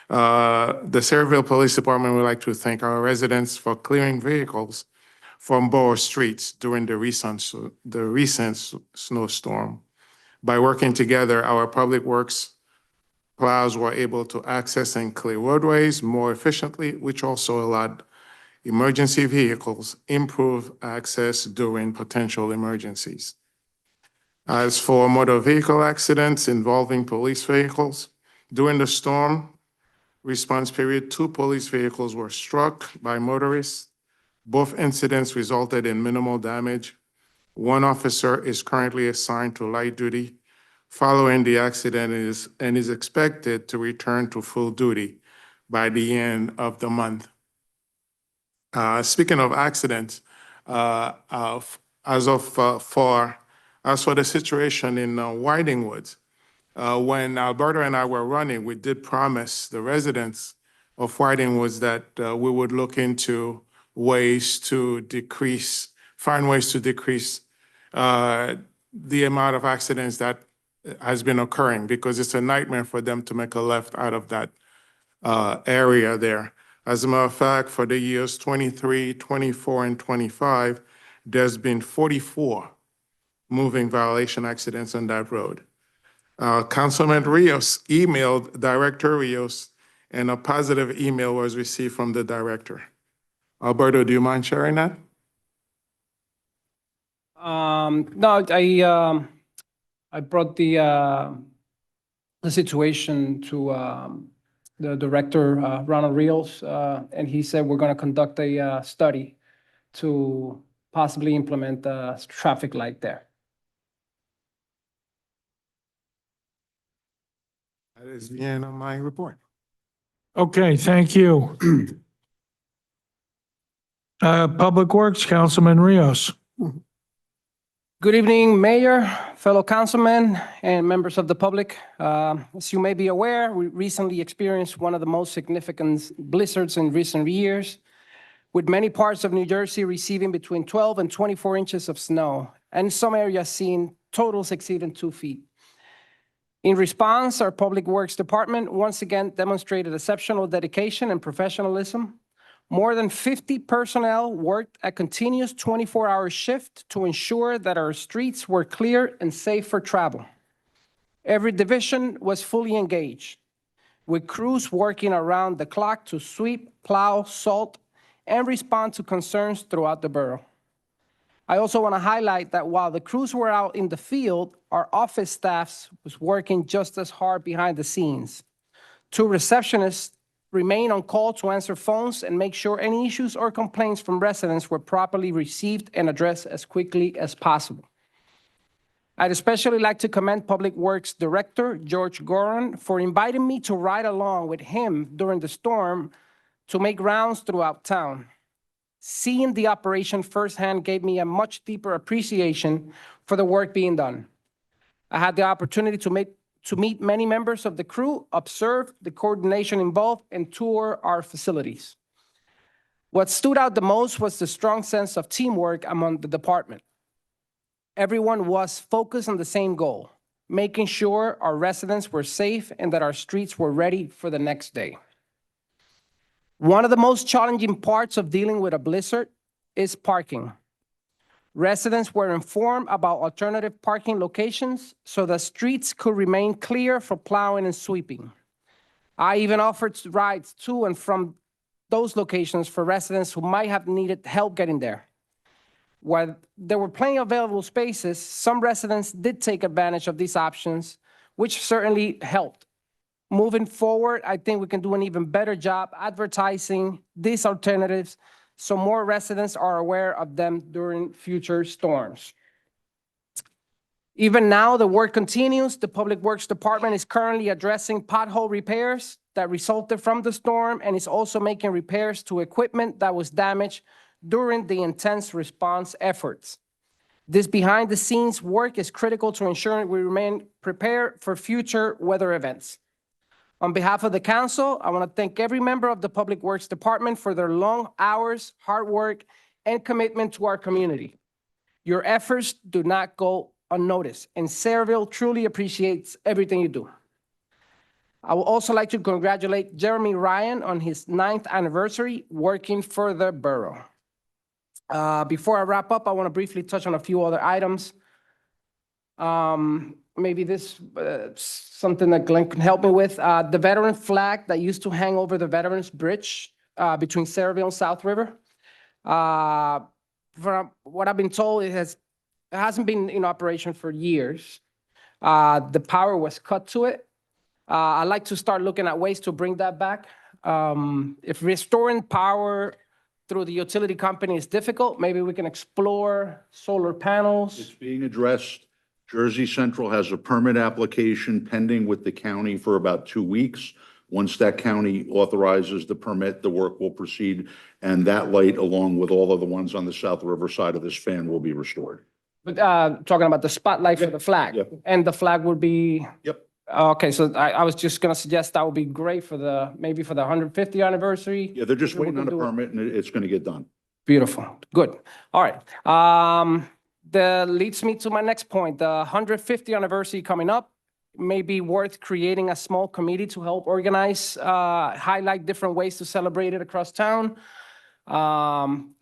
The Sayreville Police Department would like to thank our residents for clearing vehicles from borough streets during the recent snowstorm. By working together, our public works plows were able to access and clear roadways more efficiently, which also allowed emergency vehicles improve access during potential emergencies. As for motor vehicle accidents involving police vehicles, during the storm response period, 2 police vehicles were struck by motorists. Both incidents resulted in minimal damage. 1 officer is currently assigned to light duty following the accident and is expected to return to full duty by the end of the month. Speaking of accidents, as for the situation in Whiting Woods, when Alberta and I were running, we did promise the residents of Whiting Woods that we would look into find ways to decrease the amount of accidents that has been occurring, because it's a nightmare for them to make a left out of that area there. As a matter of fact, for the years 23, 24, and 25, there's been 44 moving violation accidents on that road. Councilman Rios emailed Director Rios, and a positive email was received from the director. Alberto, do you mind sharing that? No, I brought the situation to the director, Ronald Rios, and he said we're going to conduct a study to possibly implement a traffic light there. That is the end of my report. Okay, thank you. Public Works, Councilman Rios. Good evening, Mayor, fellow councilmen, and members of the public. As you may be aware, we recently experienced one of the most significant blizzards in recent years, with many parts of New Jersey receiving between 12 and 24 inches of snow, and some areas seeing totals exceeding 2 feet. In response, our Public Works Department once again demonstrated exceptional dedication and professionalism. More than 50 personnel worked a continuous 24-hour shift to ensure that our streets were clear and safe for travel. Every division was fully engaged, with crews working around the clock to sweep, plow, salt, and respond to concerns throughout the borough. I also want to highlight that while the crews were out in the field, our office staffs was working just as hard behind the scenes. 2 receptionists remain on call to answer phones and make sure any issues or complaints from residents were properly received and addressed as quickly as possible. I'd especially like to commend Public Works Director George Goran for inviting me to ride along with him during the storm to make rounds throughout town. Seeing the operation firsthand gave me a much deeper appreciation for the work being done. I had the opportunity to meet many members of the crew, observe the coordination involved, and tour our facilities. What stood out the most was the strong sense of teamwork among the department. Everyone was focused on the same goal, making sure our residents were safe and that our streets were ready for the next day. One of the most challenging parts of dealing with a blizzard is parking. Residents were informed about alternative parking locations so that streets could remain clear for plowing and sweeping. I even offered rides to and from those locations for residents who might have needed help getting there. While there were plenty of available spaces, some residents did take advantage of these options, which certainly helped. Moving forward, I think we can do an even better job advertising these alternatives so more residents are aware of them during future storms. Even now, the work continues. The Public Works Department is currently addressing pothole repairs that resulted from the storm and is also making repairs to equipment that was damaged during the intense response efforts. This behind-the-scenes work is critical to ensuring we remain prepared for future weather events. On behalf of the council, I want to thank every member of the Public Works Department for their long hours, hard work, and commitment to our community. Your efforts do not go unnoticed, and Sayreville truly appreciates everything you do. I would also like to congratulate Jeremy Ryan on his 9th anniversary working for the borough. Before I wrap up, I want to briefly touch on a few other items. Maybe this, something that Glenn can help me with. The veteran flag that used to hang over the Veterans Bridge between Sayreville and South River. From what I've been told, it hasn't been in operation for years. The power was cut to it. I'd like to start looking at ways to bring that back. If restoring power through the utility company is difficult, maybe we can explore solar It's panels. being addressed. Jersey Central has a permit application pending with the county for about 2 weeks. Once that county authorizes the permit, the work will proceed, and that light, along with all of the ones on the South River side of this fan, will be restored. But talking about the spotlight for the flag. Yep. And the flag would be, Yep. okay, so I was just gonna suggest that would be great for maybe for the 150th anniversary. Yeah, they're just Maybe we waiting on can a do it. permit, and it's going to get done. Beautiful, good. All right. That leads me to my next point. The 150th anniversary coming up may be worth creating a small committee to help organize, highlight different ways to celebrate it across town. From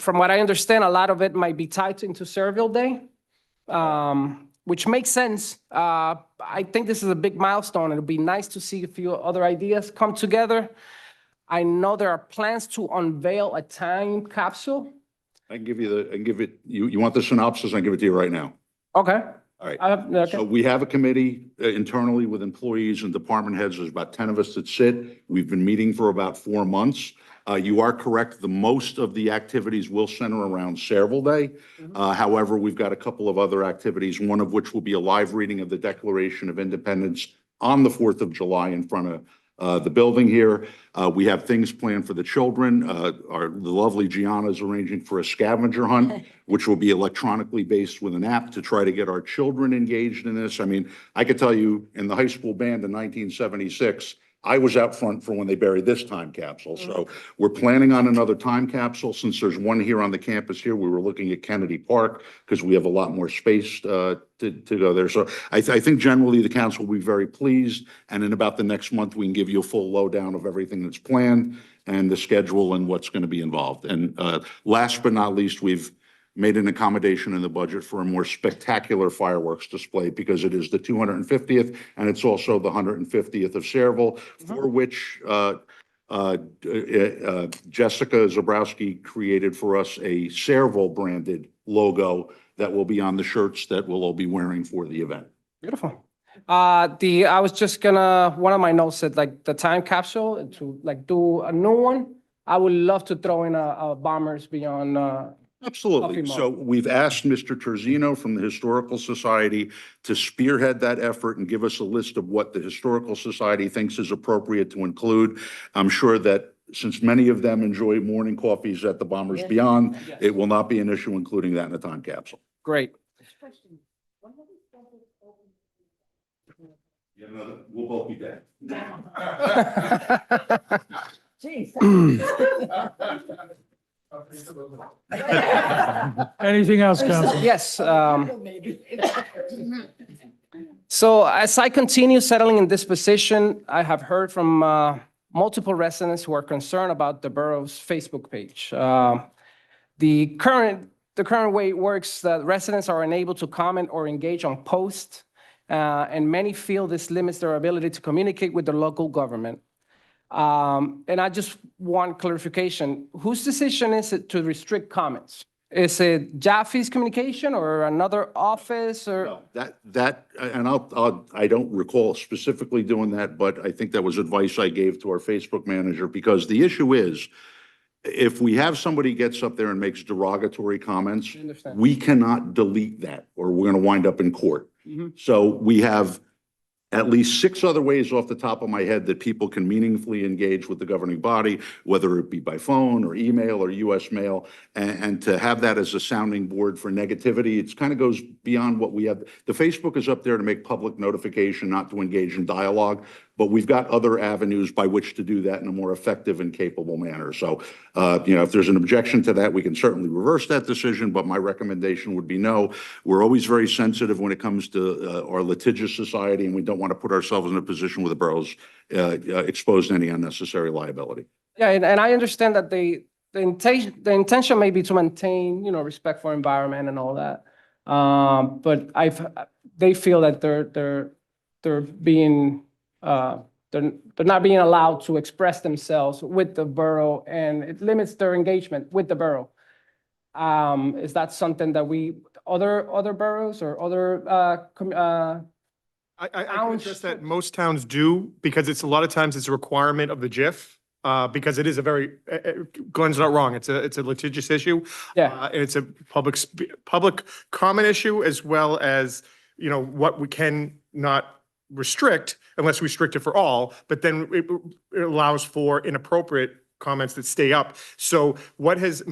what I understand, a lot of it might be tied into Sayreville Day, which makes sense. I think this is a big milestone. It'll be nice to see a few other ideas come together. I know there are plans to unveil a time capsule. I can give you you want the synopsis? I can give it to you right now. Okay. All right. Okay. So we have a committee internally with employees and department heads. There's about 10 of us that sit. We've been meeting for about 4 months. You are correct. The most of the activities will center around Sayreville Day. However, we've got a couple of other activities, one of which will be a live reading of the Declaration of Independence on the 4th of July in front of the building here. We have things planned for the children. The lovely Gianna is arranging for a scavenger hunt, which will be electronically based with an app to try to get our children engaged in this. I mean, I could tell you in the high school band in 1976, I was out front for when they buried this time capsule. So we're planning on another time capsule. Since there's one here on the campus here, we were looking at Kennedy Park because we have a lot more space to go there. So I think generally the council will be very pleased. And in about the next month, we can give you a full lowdown of everything that's planned and the schedule and what's going to be involved. And last but not least, we've made an accommodation in the budget for a more spectacular fireworks display because it is the 250th and it's also the 150th of Sayreville, for which Jessica Zabrowski created for us a Sayreville branded logo that will be on the shirts that we'll all be wearing for the event. Beautiful. I was just gonna, one of my notes said like the time capsule to like do a new one. I would love to throw in a Bombers Beyond, Absolutely. So we've asked Mr. Terzino from the Historical Society to spearhead that effort and give us a list of what the Historical Society thinks is appropriate to include. I'm sure that since many of them enjoy morning coffees at the Bombers Beyond, it will not be an issue including that in a time capsule. great. We'll both be dead. Anything else, Council? Yes. So as I continue settling in this position, I have heard from multiple residents who are concerned about the borough's Facebook page. The current way it works, that residents are unable to comment or engage on posts, and many feel this limits their ability to communicate with the local government. And I just want clarification. Whose decision is it to restrict comments? Is it Jaffe's communication or another office or? No, and I don't recall specifically doing that, but I think that was advice I gave to our Facebook manager, because the issue is, if we have somebody gets up there and makes derogatory comments, I understand. we cannot delete that or we're going to wind up in court. Mhm. So we have at least 6 other ways off the top of my head that people can meaningfully engage with the governing body, whether it be by phone or email or US mail. And to have that as a sounding board for negativity, it kind of goes beyond what we have. The Facebook is up there to make public notification, not to engage in dialogue. but we've got other avenues by which to do that in a more effective and capable manner. So, if there's an objection to that, we can certainly reverse that decision, but my recommendation would be no. We're always very sensitive when it comes to our litigious society, and we don't want to put ourselves in a position where the borough's exposed to any unnecessary liability. Yeah, and I understand that the intention may be to maintain, respect for environment and all that. But they feel that they're being, they're not being allowed to express themselves with the borough, and it limits their engagement with the borough. Is that something that other boroughs or other, I can address that most towns do, because it's a lot of times it's a requirement of the JIF. Because it is a very, Glenn's not wrong, it's a litigious issue. Yeah. And it's a public comment issue, as well as, what we can not restrict unless we restrict it for all, but then it allows for inappropriate comments that stay up. So what has,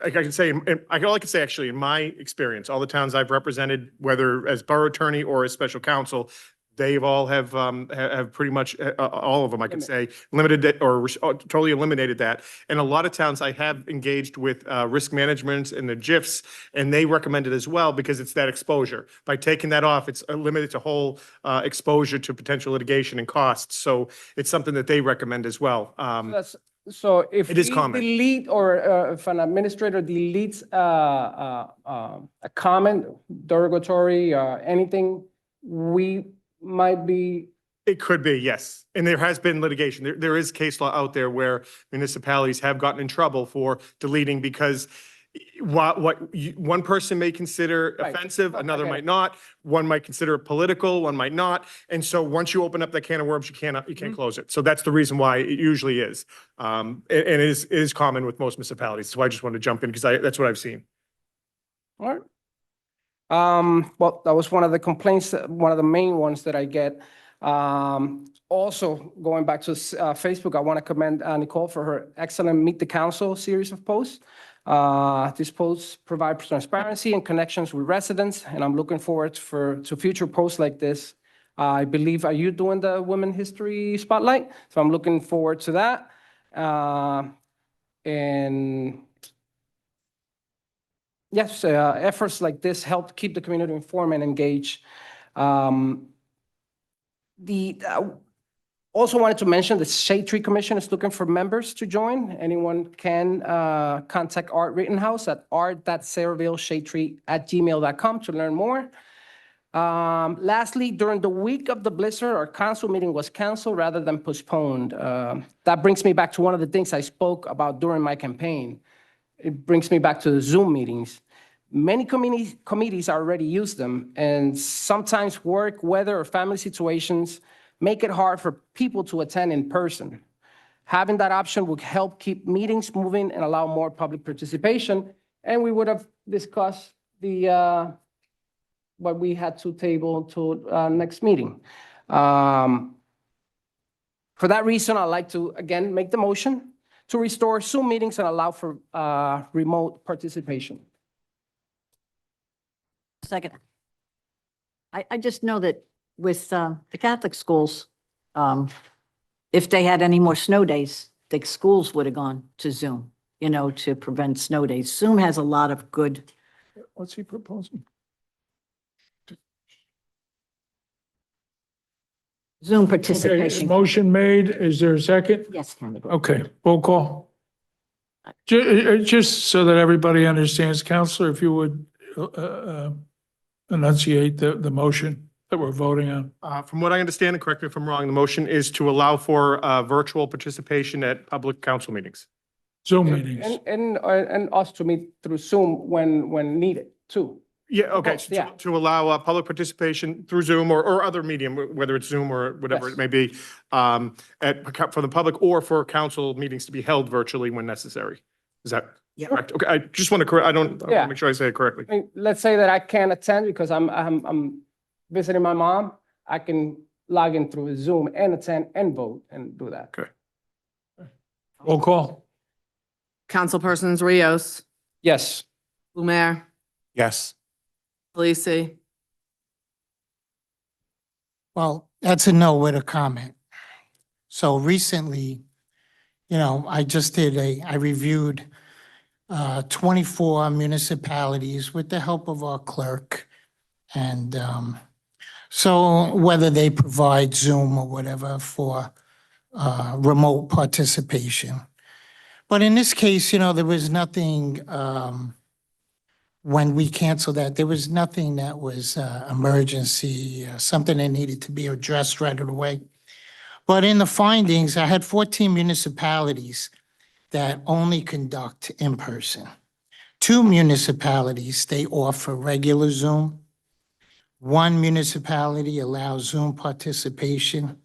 I can say, all I can say actually, in my experience, all the towns I've represented, whether as borough attorney or as special counsel, they've all have pretty much, all of them, I can say, limited it or totally eliminated that. And a lot of towns I have engaged with risk management and the JIFs, and they recommend it as well, because it's that exposure. By taking that off, it's limited to whole exposure to potential litigation and costs. So it's something that they recommend as well. So if It is we common. delete, or if an administrator deletes a comment, derogatory, anything, we might be. It could be, yes. And there has been litigation. There is case law out there where municipalities have gotten in trouble for deleting, because one person may consider Right. offensive, I another get might it. not. One might consider it political, one might not. And so once you open up that can of worms, you can't close it. So that's the reason why it usually is. And it is common with most municipalities. So I just wanted to jump in, because that's what I've seen. All right. Well, that was one of the complaints, one of the main ones that I get. Also, going back to Facebook, I want to commend Nicole for her excellent Meet the Council series of posts. These posts provide transparency and connections with residents, and I'm looking forward to future posts like this. I believe, are you doing the Women History Spotlight? So I'm looking forward to that. And yes, efforts like this help keep the community informed and engaged. Also wanted to mention the Shade Tree Commission is looking for members to join. Anyone can contact Art Rittenhouse at art.saravilleshadetree@gmail.com to learn more. Lastly, during the week of the blizzard, our council meeting was canceled rather than postponed. That brings me back to one of the things I spoke about during my campaign. It brings me back to the Zoom meetings. Many committees already use them, and sometimes work, weather, or family situations make it hard for people to attend in person. Having that option would help keep meetings moving and allow more public participation. And we would have discussed what we had to table to next meeting. For that reason, I'd like to, again, make the motion to restore Zoom meetings and allow for remote participation. Second. I just know that with the Catholic schools, if they had any more snow days, the schools would have gone to Zoom, to prevent snow days. Zoom has a lot of good. What's he proposing? Zoom Okay, participation. motion made. Is there a second? Yes, Candy. Okay, roll call. Just so that everybody understands, Counselor, if you would enunciate the motion that we're voting on. From what I understand, and correct me if I'm wrong, the motion is to allow for virtual participation at public council meetings. Zoom meetings. And us to meet through Zoom when needed, too. Yeah, okay, Oh, yeah. to allow public participation through Zoom or other medium, whether it's Zoom or whatever Yes. it may be, for the public or for council meetings to be held virtually when necessary. Is that Yeah. correct? Okay, I just want to correct, I want to Yeah. make sure I say it correctly. I mean, let's say that I can't attend because I'm visiting my mom. I can log in through Zoom and attend and vote and do that. Okay. Roll call. Councilpersons Rios, Yes. Blumer, Yes. Delisi, Well, that's a no with a comment. So recently, I reviewed 24 municipalities with the help of our clerk. And so whether they provide Zoom or whatever for remote participation. But in this case, there was nothing, when we canceled that, there was nothing that was emergency, something that needed to be addressed right away. But in the findings, I had 14 municipalities that only conduct in person. 2 municipalities, they offer regular Zoom. 1 municipality allows Zoom participation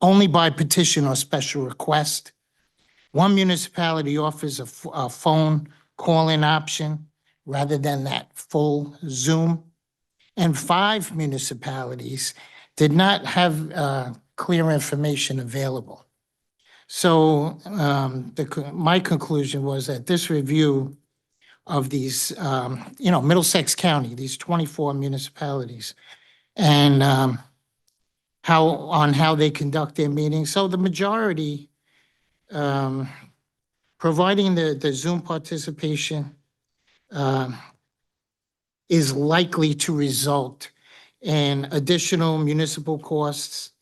only by petition or special request. 1 municipality offers a phone call-in option rather than that full Zoom. And 5 municipalities did not have clear information available. So my conclusion was that this review of these, Middlesex County, these 24 municipalities, and how they conduct their meetings. So the majority, providing the Zoom participation is likely to result in additional municipal costs.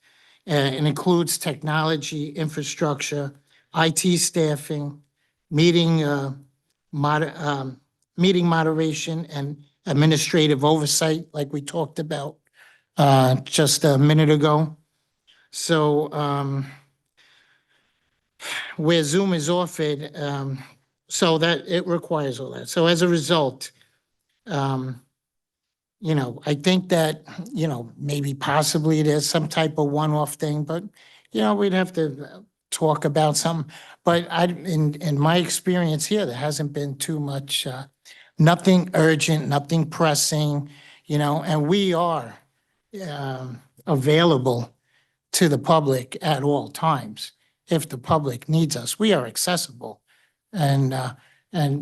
It includes technology, infrastructure, IT staffing, meeting moderation, and administrative oversight, like we talked about just a minute ago. So where Zoom is offered, so that it requires all that. So as a result, I think that, maybe possibly there's some type of one-off thing, but, we'd have to talk about something. But in my experience here, there hasn't been too much, nothing urgent, nothing pressing, and we are available to the public at all times. If the public needs us, we are accessible. And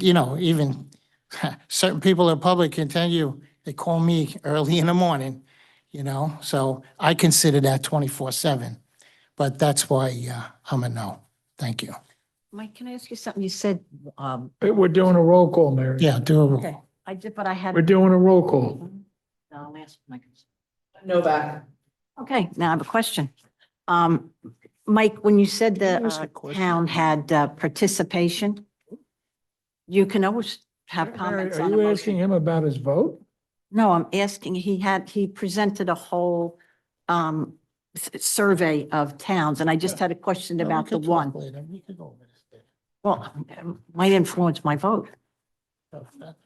even certain people in public can tell you, they call me early in the morning, so I consider that 24/7. But that's why I'm a no. Thank you. Mike, can I ask you something? You said, We're doing a roll call, Mary. Yeah, do a okay, I did, but I had. We're doing a roll call. I'll ask Mike. Novak. Okay, now I have a question. Mike, when you said Can I ask a the question? town had participation, you can always have Mary, comments are on a you asking motion. him about his vote? No, I'm asking, he presented a whole survey of towns, and I just had a question No, we about the could talk one. later. We could go over this later. Well, it might influence my vote. So, that-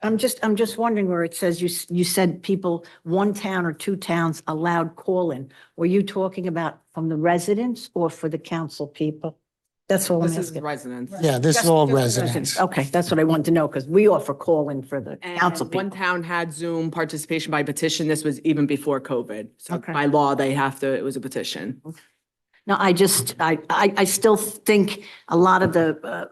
I'm just wondering where it says you said people, 1 town or 2 towns allowed call-in. Were you talking about from the residents or for the council people? That's all I'm This is asking. residents. Yeah, this is all residents. Okay, that's what I wanted to know, because we offer call-in for the And council one people. town had Zoom participation by petition. This was even before COVID. So Okay. by law, it was a petition. No, I still think a lot of the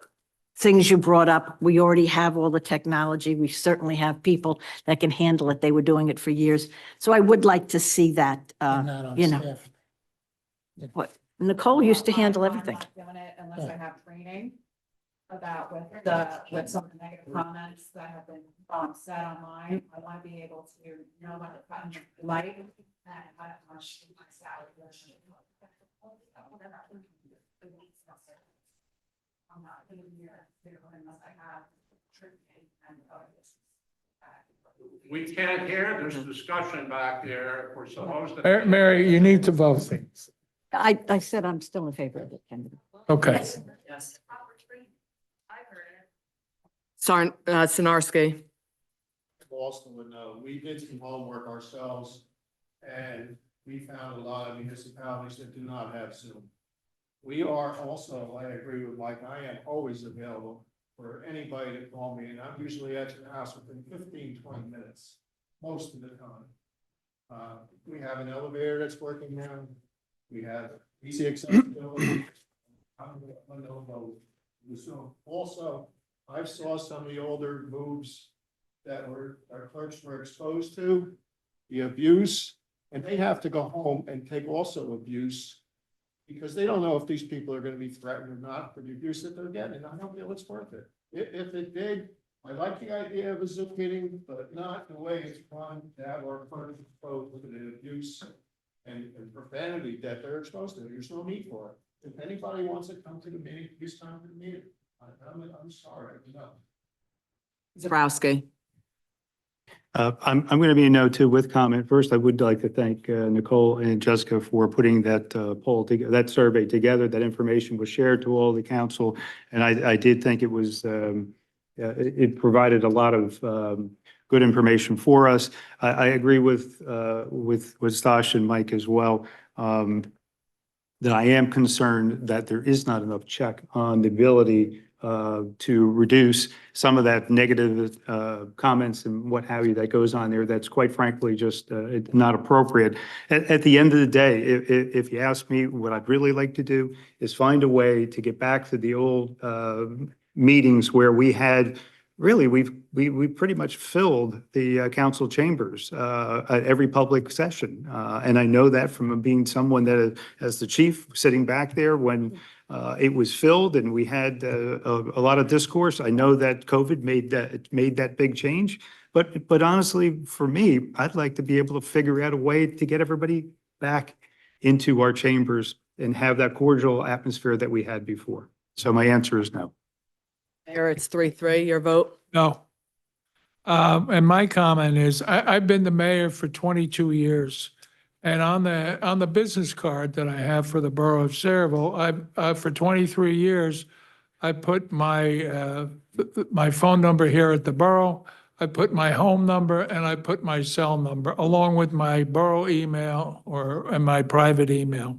things you brought up, we already have all the technology. We certainly have people that can handle it. They were doing it for years. So I would like to see that, And not on you know. staff. what, Nicole used to handle everything. I'm not doing it unless Yeah. I have training about with some of the negative comments that have been said online. I want to be able to know what the button like and how much my salary. I'm not going to be here unless I have training and. We can't hear, there's discussion back there, we're supposed to. Mary, you need to vote. I said I'm still in favor of it, Kendra. Okay. Yes. Sinarski. Boston would know, we did some homework ourselves, and we found a lot of municipalities that do not have Zoom. We are also, I agree with Mike, I am always available for anybody to call me, and I'm usually at your house within 15-20 minutes, most of the time. We have an elevator that's working now, we have easy accessibility. I'm available with Zoom. Also, I saw some of the older moves that our clerks were exposed to, the abuse, and they have to go home and take also abuse because they don't know if these people are gonna be threatened or not for the abuse that they're getting. I don't feel it's worth it. If it did, I like the idea of a Zoom meeting, but not the way it's run to have our clerk exposed to the abuse and profanity that they're exposed to. There's no need for it. If anybody wants to come to the meeting, please come to the meeting. I'm sorry, no. Zarowski. I'm going to be a no too with comment. First, I would like to thank Nicole and Jessica for putting that poll together, that survey together. That information was shared to all the council. And I did think it was, it provided a lot of good information for us. I agree with Stash and Mike as well. That I am concerned that there is not enough check on the ability to reduce some of that negative comments and what have you that goes on there. That's quite frankly just not appropriate. At the end of the day, if you ask me, what I'd really like to do is find a way to get back to the old meetings where we had really, we pretty much filled the council chambers at every public session. And I know that from being someone that, as the chief, sitting back there when it was filled and we had a lot of discourse. I know that COVID made that big change. But honestly, for me, I'd like to be able to figure out a way to get everybody back into our chambers and have that cordial atmosphere that we had before. So my answer is no. Mayor, it's 3-3, your vote? No. And my comment is, I've been the mayor for 22 years. And on the business card that I have for the borough of Saraville, for 23 years, I put my phone number here at the borough, I put my home number, and I put my cell number, along with my borough email and my private email.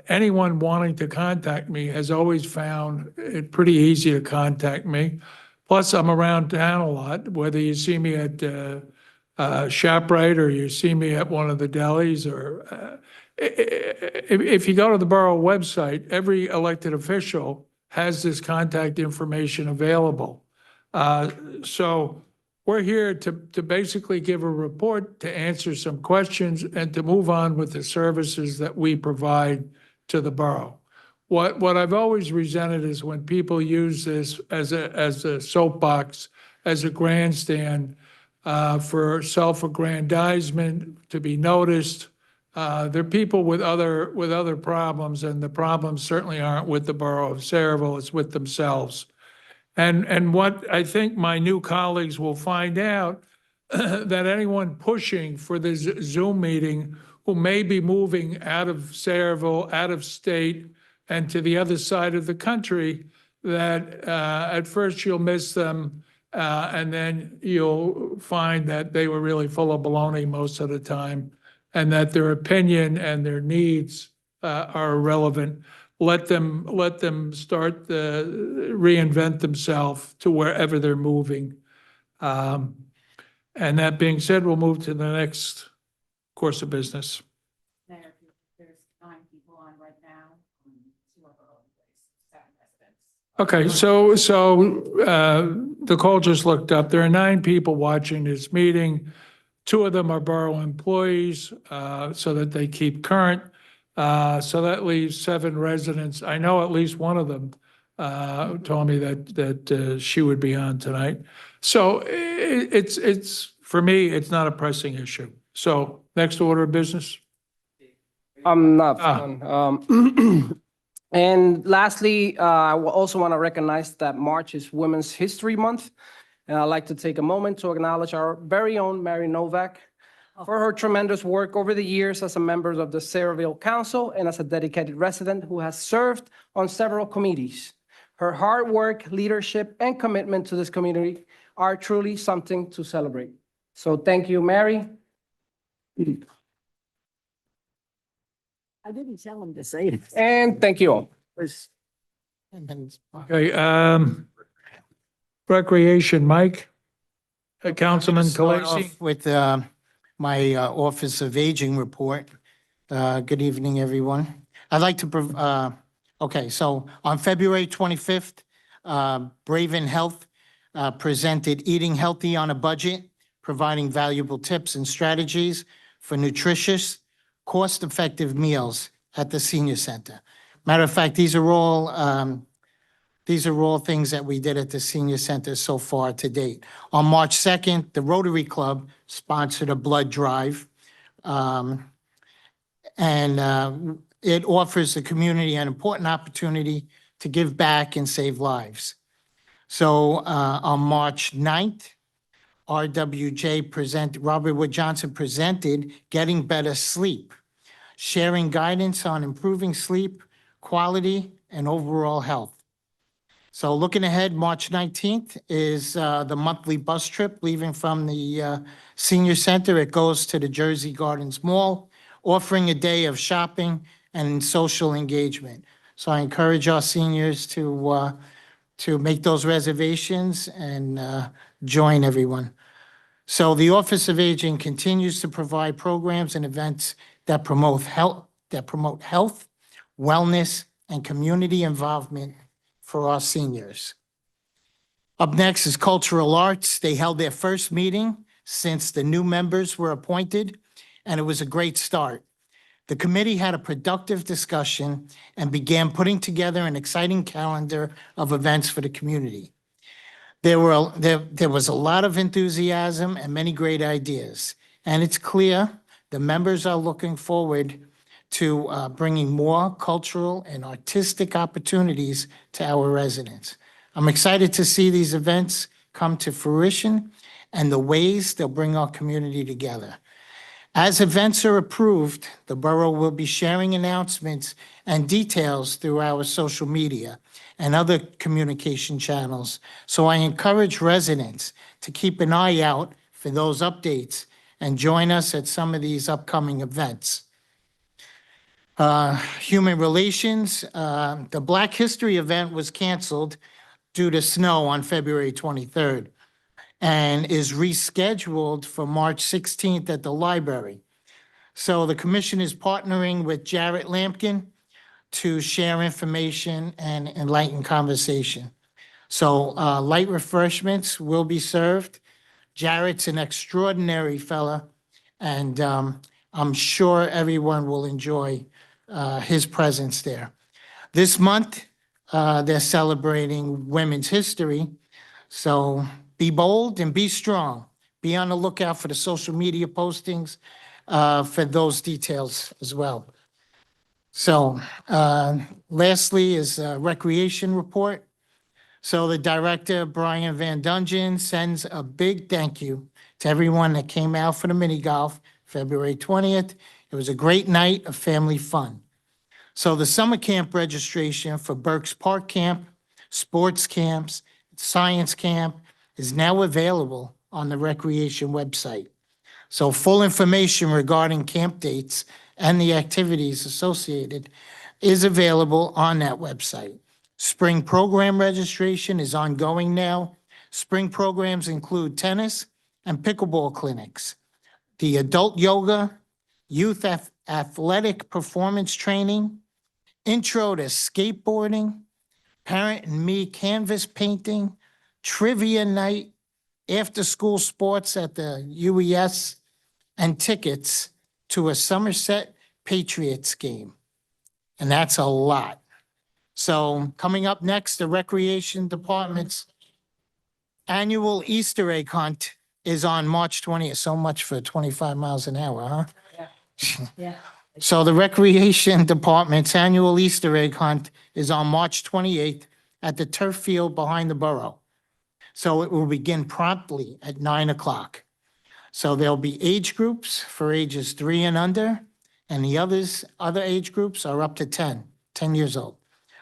Anyone wanting to contact me has always found it pretty easy to contact me. Plus, I'm around town a lot, whether you see me at ShopRite or you see me at one of the delis, or if you go to the borough website, every elected official has this contact information available. So we're here to basically give a report, to answer some questions, and to move on with the services that we provide to the borough. What I've always resented is when people use this as a soapbox, as a grandstand, for self-aggrandizement, to be noticed. They're people with other problems, and the problems certainly aren't with the borough of Saraville, it's with themselves. And what I think my new colleagues will find out, that anyone pushing for this Zoom meeting who may be moving out of Saraville, out of state, and to the other side of the country, that at first you'll miss them, and then you'll find that they were really full of baloney most of the time, and that their opinion and their needs are irrelevant. Let them start reinvent themselves to wherever they're moving. And that being said, we'll move to the next course of business. Mayor, there's 9 people on right now, 2 of our own place, 7 residents. Okay, so Nicole just looked up. There are 9 people watching this meeting. 2 of them are borough employees, so that they keep current. So that leaves 7 residents. I know at least one of them told me that she would be on tonight. So it's for me, it's not a pressing issue. So next order of business. I'm not done. And lastly, I will also want to recognize that March is Women's History Month. And I'd like to take a moment to acknowledge our very own Mary Novak for her tremendous work over the years as a member of the Saraville Council and as a dedicated resident who has served on several committees. Her hard work, leadership, and commitment to this community are truly something to celebrate. So thank you, Mary. I didn't tell him to say it. And thank you all. Okay, Recreation, Mike? Councilman Start Khaleesi? off with my Office of Aging report. Good evening, everyone. I'd like to, okay, so on February 25th, Braven Health presented Eating Healthy on a Budget, providing valuable tips and strategies for nutritious, cost-effective meals at the senior center. Matter of fact, these are all things that we did at the senior center so far to date. On March 2nd, the Rotary Club sponsored a blood drive. It offers the community an important opportunity to give back and save lives. So on March 9th, Robert Wood Johnson presented Getting Better Sleep, sharing guidance on improving sleep quality and overall health. So looking ahead, March 19th is the monthly bus trip leaving from the senior center. It goes to the Jersey Gardens Mall, offering a day of shopping and social engagement. So I encourage our seniors to make those reservations and join everyone. So the Office of Aging continues to provide programs and events that promote health, wellness, and community involvement for our seniors. Up next is Cultural Arts. They held their first meeting since the new members were appointed, and it was a great start. The committee had a productive discussion and began putting together an exciting calendar of events for the community. There was a lot of enthusiasm and many great ideas, and it's clear the members are looking forward to bringing more cultural and artistic opportunities to our residents. I'm excited to see these events come to fruition and the ways they'll bring our community together. As events are approved, the borough will be sharing announcements and details through our social media and other communication channels. So I encourage residents to keep an eye out for those updates and join us at some of these upcoming events. Human Relations, the Black History event was canceled due to snow on February 23rd and is rescheduled for March 16th at the library. So the commission is partnering with Jarrett Lampkin to share information and enlighten conversation. So light refreshments will be served. Jarrett's an extraordinary fella, and I'm sure everyone will enjoy his presence there. This month, they're celebrating Women's History, so be bold and be strong. Be on the lookout for the social media postings for those details as well. So lastly is a recreation report. So the director, Brian Van Dungen, sends a big thank you to everyone that came out for the mini golf February 20th. It was a great night of family fun. So the summer camp registration for Burks Park Camp, sports camps, science camp is now available on the recreation website. So full information regarding camp dates and the activities associated is available on that website. Spring program registration is ongoing now. Spring programs include tennis and pickleball clinics, the adult yoga, youth athletic performance training, intro to skateboarding, parent and me canvas painting, trivia night, after-school sports at the UES, and tickets to a Somerset Patriots game. And that's a lot. So coming up next, the Recreation Department's annual Easter egg hunt is on March 20th. So much for 25 miles an hour, huh? Yeah. So the Recreation Department's annual Easter egg hunt is on March 28th at the turf field behind the borough. So it will begin promptly at 9 o'clock. So there'll be age groups for ages 3 and under, and the other age groups are up to 10 years old.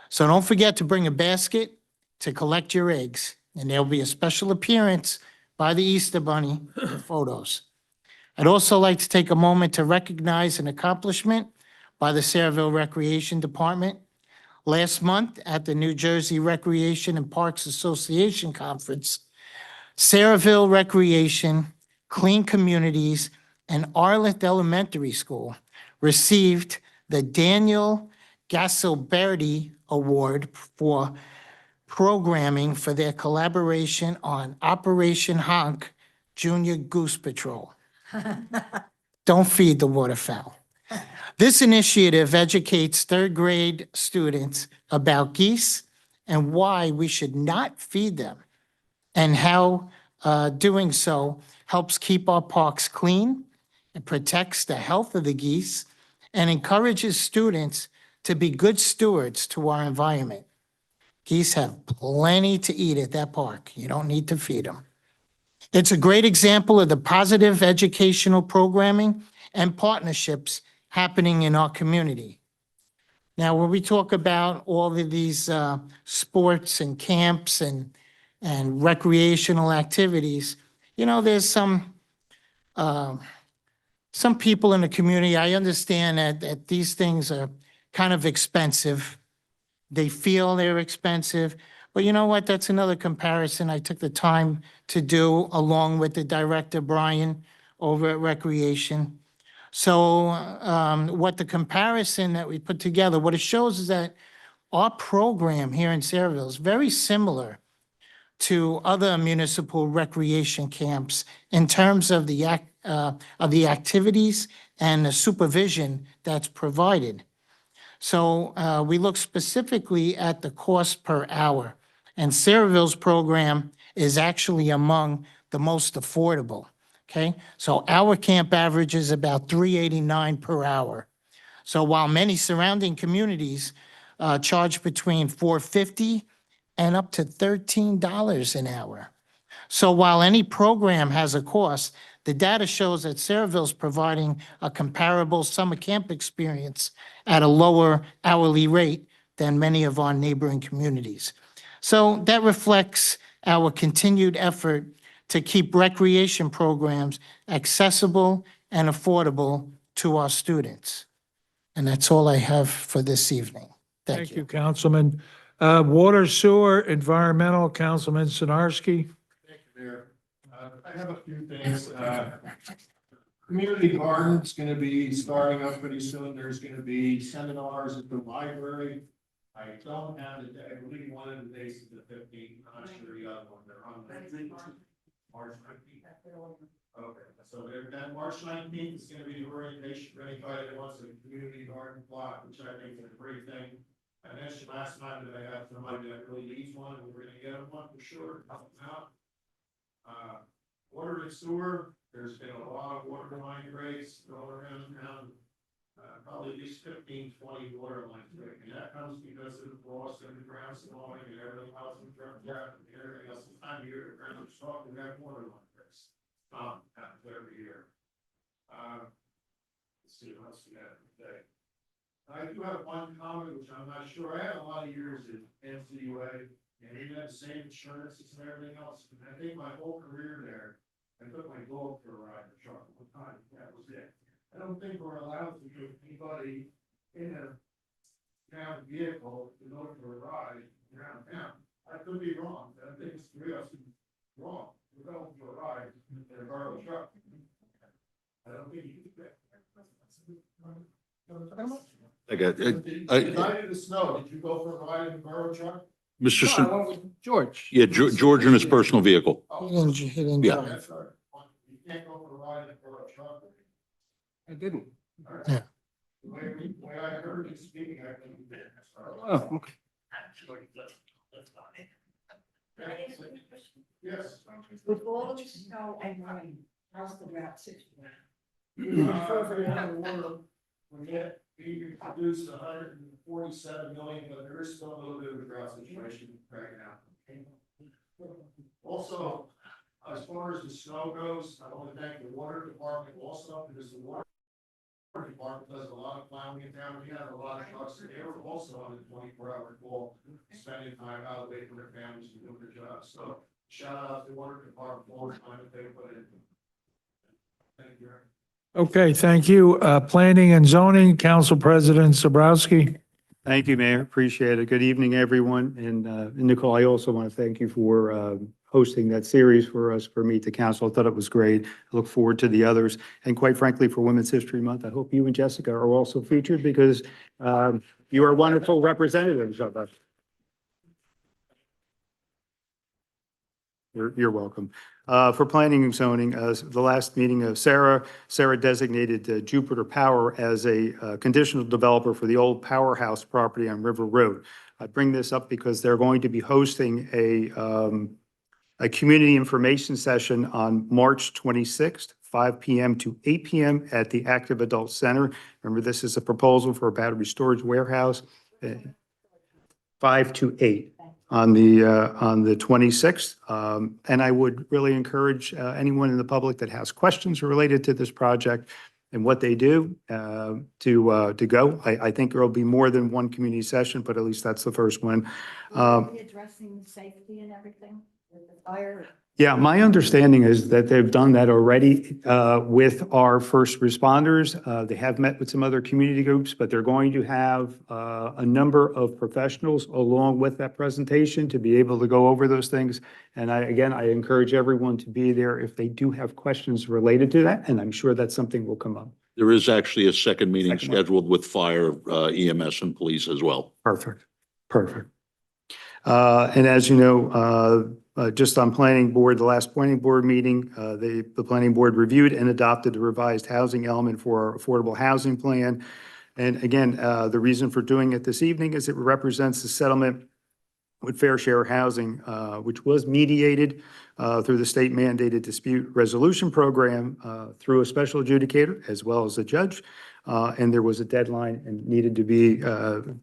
So don't forget to bring a basket to collect your eggs, and there'll be a special appearance by the Easter Bunny for photos. I'd also like to take a moment to recognize an accomplishment by the Sayreville Recreation Department. Last month at the New Jersey Recreation and Parks Association Conference, Sayreville Recreation, Clean Communities, and Arleth Elementary School received the Daniel Gasilberti Award for programming for their collaboration on Operation Honk Junior Goose Patrol. Don't feed the waterfowl. This initiative educates third grade students about geese and why we should not feed them, and how doing so helps keep our parks clean, it protects the health of the geese, and encourages students to be good stewards to our environment. Geese have plenty to eat at that park. You don't need to feed them. It's a great example of the positive educational programming and partnerships happening in our community. Now, when we talk about all of these sports and camps and recreational activities, you know, there's some people in the community, I understand that these things are kind of expensive. They feel they're expensive, but you know what? That's another comparison I took the time to do along with the director, Brian, over at Recreation. So what the comparison that we put together, what it shows is that our program here in Saraville is very similar to other municipal recreation camps in terms of the activities and the supervision that's provided. So we look specifically at the cost per hour, and Saraville's program is actually among the most affordable. Okay, so our camp average is about $3.89 per hour. So while many surrounding communities charge between $4.50 and up to $13 an hour. So while any program has a cost, the data shows that Saraville is providing a comparable summer camp experience at a lower hourly rate than many of our neighboring communities. So that reflects our continued effort to keep recreation programs accessible and affordable to our students. And that's all I have for this evening. Thank you. Councilman. Water, Sewer, Environmental, Councilman Sinarski. Thank you, Mayor. I have a few things. Community garden's gonna be starting up pretty soon. There's gonna be seminars at the library. I don't have the, I believe one of the days is the 15th. I'm not sure the other one. They're on March 19th. Okay, so that March 19th is gonna be the orientation for anybody that wants a community garden plot, which I think is a great thing. I mentioned last time that I have somebody that really needs one, and we're gonna get them one for sure, help them out. Water and sewer, there's been a lot of water line breaks going around town. Probably at least 15, 20 water lines breaking. And that comes because of the frost and the ground slowing and everything else and everything else. The time of year, the ground is soft, we have water line breaks. Happens every year. Let's see what else we have today. I do have one comment, which I'm not sure. I had a lot of years at NCUA, and even had the same insurances and everything else. And I think my whole career there, I took my dog for a ride in the truck one time. That was it. I don't think we're allowed to give anybody in a town vehicle to go for a ride around town. I could be wrong. I think it's real wrong. We're going for a ride in a garbage truck. I don't think you can do that. I got it. The night of the snow, did you go for a ride in a garbage truck? Mr. No, I went with George. Yeah, George in his personal vehicle. He didn't Yeah. drive. That's right. You can't go for a ride in a garbage truck. I didn't. Yeah. The way I heard you speaking, I think you did. Oh, okay. Yes. With all the snow and rain, how's the drought situation? We produced 147 million, but there is still a little bit of a drought situation right now. Also, as far as the snow goes, I want to thank the water department also, because the water department does a lot of plowing in town. We have a lot of trucks, and they were also on the 24-hour call, spending time out away from their families and doing their jobs. So shout out to the water department for all the time that they put in. Thank you. Okay, thank you. Planning and Zoning, Council President Zabrowski. Thank you, Mayor. Appreciate it. Good evening, everyone. And Nicole, I also want to thank you for hosting that series for us, for Meet the Council. I thought it was great. I look forward to the others. And quite frankly, for Women's History Month, I hope you and Jessica are also featured, because you are wonderful representatives of us. You're welcome. For planning and zoning, the last meeting of Sarah designated Jupiter Power as a conditional developer for the old powerhouse property on River Road. I bring this up because they're going to be hosting a community information session on March 26th, 5 p.m. to 8 p.m. at the Active Adult Center. Remember, this is a proposal for a battery storage warehouse, 5 to 8 on the 26th. And I would really encourage anyone in the public that has questions related to this project and what they do to go. I think there'll be more than one community session, but at least that's the first one. Addressing safety and everything with the fire. Yeah, my understanding is that they've done that already with our first responders. They have met with some other community groups, but they're going to have a number of professionals along with that presentation to be able to go over those things. And I encourage everyone to be there if they do have questions related to that, and I'm sure that something will come up. There is actually a second meeting Second one. scheduled with fire, EMS and police as well. Perfect. And as you know, just on planning board, the last planning board meeting, the planning board reviewed and adopted the revised housing element for our affordable housing plan. And again, the reason for doing it this evening is it represents the settlement with Fair Share Housing, which was mediated through the state mandated dispute resolution program through a special adjudicator as well as a judge. And there was a deadline and needed to be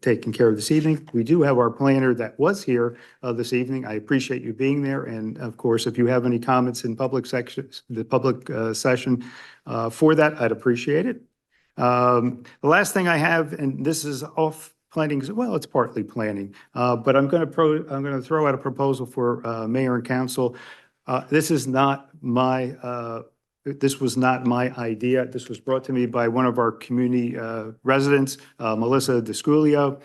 taken care of this evening. We do have our planner that was here this evening. I appreciate you being there. And of course, if you have any comments in public sections, the public session for that, I'd appreciate it. The last thing I have, and this is off planning, well, it's partly planning, but I'm going to throw out a proposal for mayor and council. This was not my idea. This was brought to me by one of our community residents, Melissa Desculio.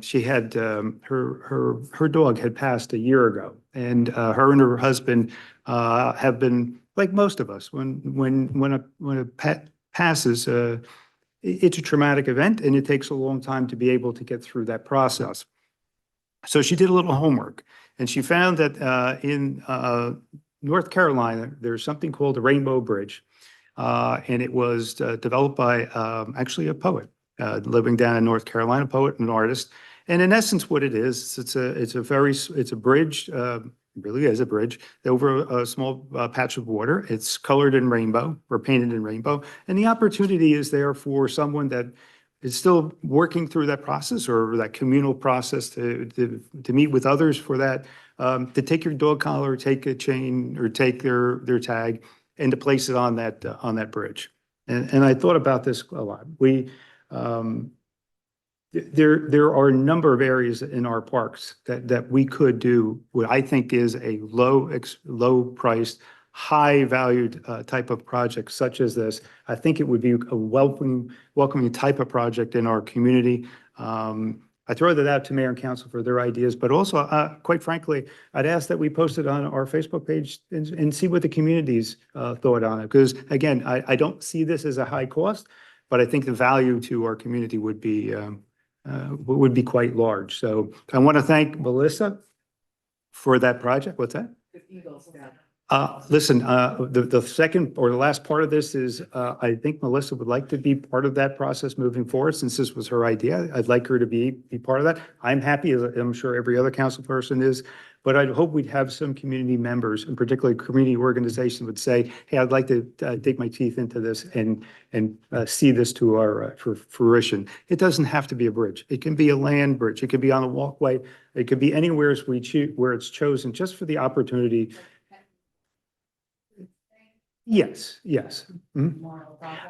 She had her dog had passed a year ago, and her and her husband have been like most of us. When a pet passes, it's a traumatic event, and it takes a long time to be able to get through that process. So she did a little homework, and she found that in North Carolina, there's something called the Rainbow Bridge, and it was developed by actually a poet living down in North Carolina, poet and artist. And in essence, what it is, it's a bridge. It really is a bridge over a small patch of water. It's colored in rainbow or painted in rainbow, and the opportunity is there for someone that is still working through that process or that communal process to meet with others for that. To take your dog collar, take a chain, or take their tag, and to place it on that bridge. And I thought about this a lot. There are a number of areas in our parks that we could do what I think is a low priced, high valued type of project such as this. I think it would be a welcoming type of project in our community. I throw that out to mayor and council for their ideas, but also, quite frankly, I'd ask that we post it on our Facebook page and see what the community's thought on it. Because again, I don't see this as a high cost, but I think the value to our community would be quite large. So I want to thank Melissa for that project. What's that? Listen, the second or the last part of this is, I think Melissa would like to be part of that process moving forward, since this was her idea. I'd like her to be part of that. I'm happy, as I'm sure every other council person is, but I'd hope we'd have some community members, and particularly community organizations, would say, hey, I'd like to dig my teeth into this and see this to our fruition. It doesn't have to be a bridge. It can be a land bridge. It could be on a walkway. It could be anywhere where it's chosen, just for the opportunity. Yes. Mhm.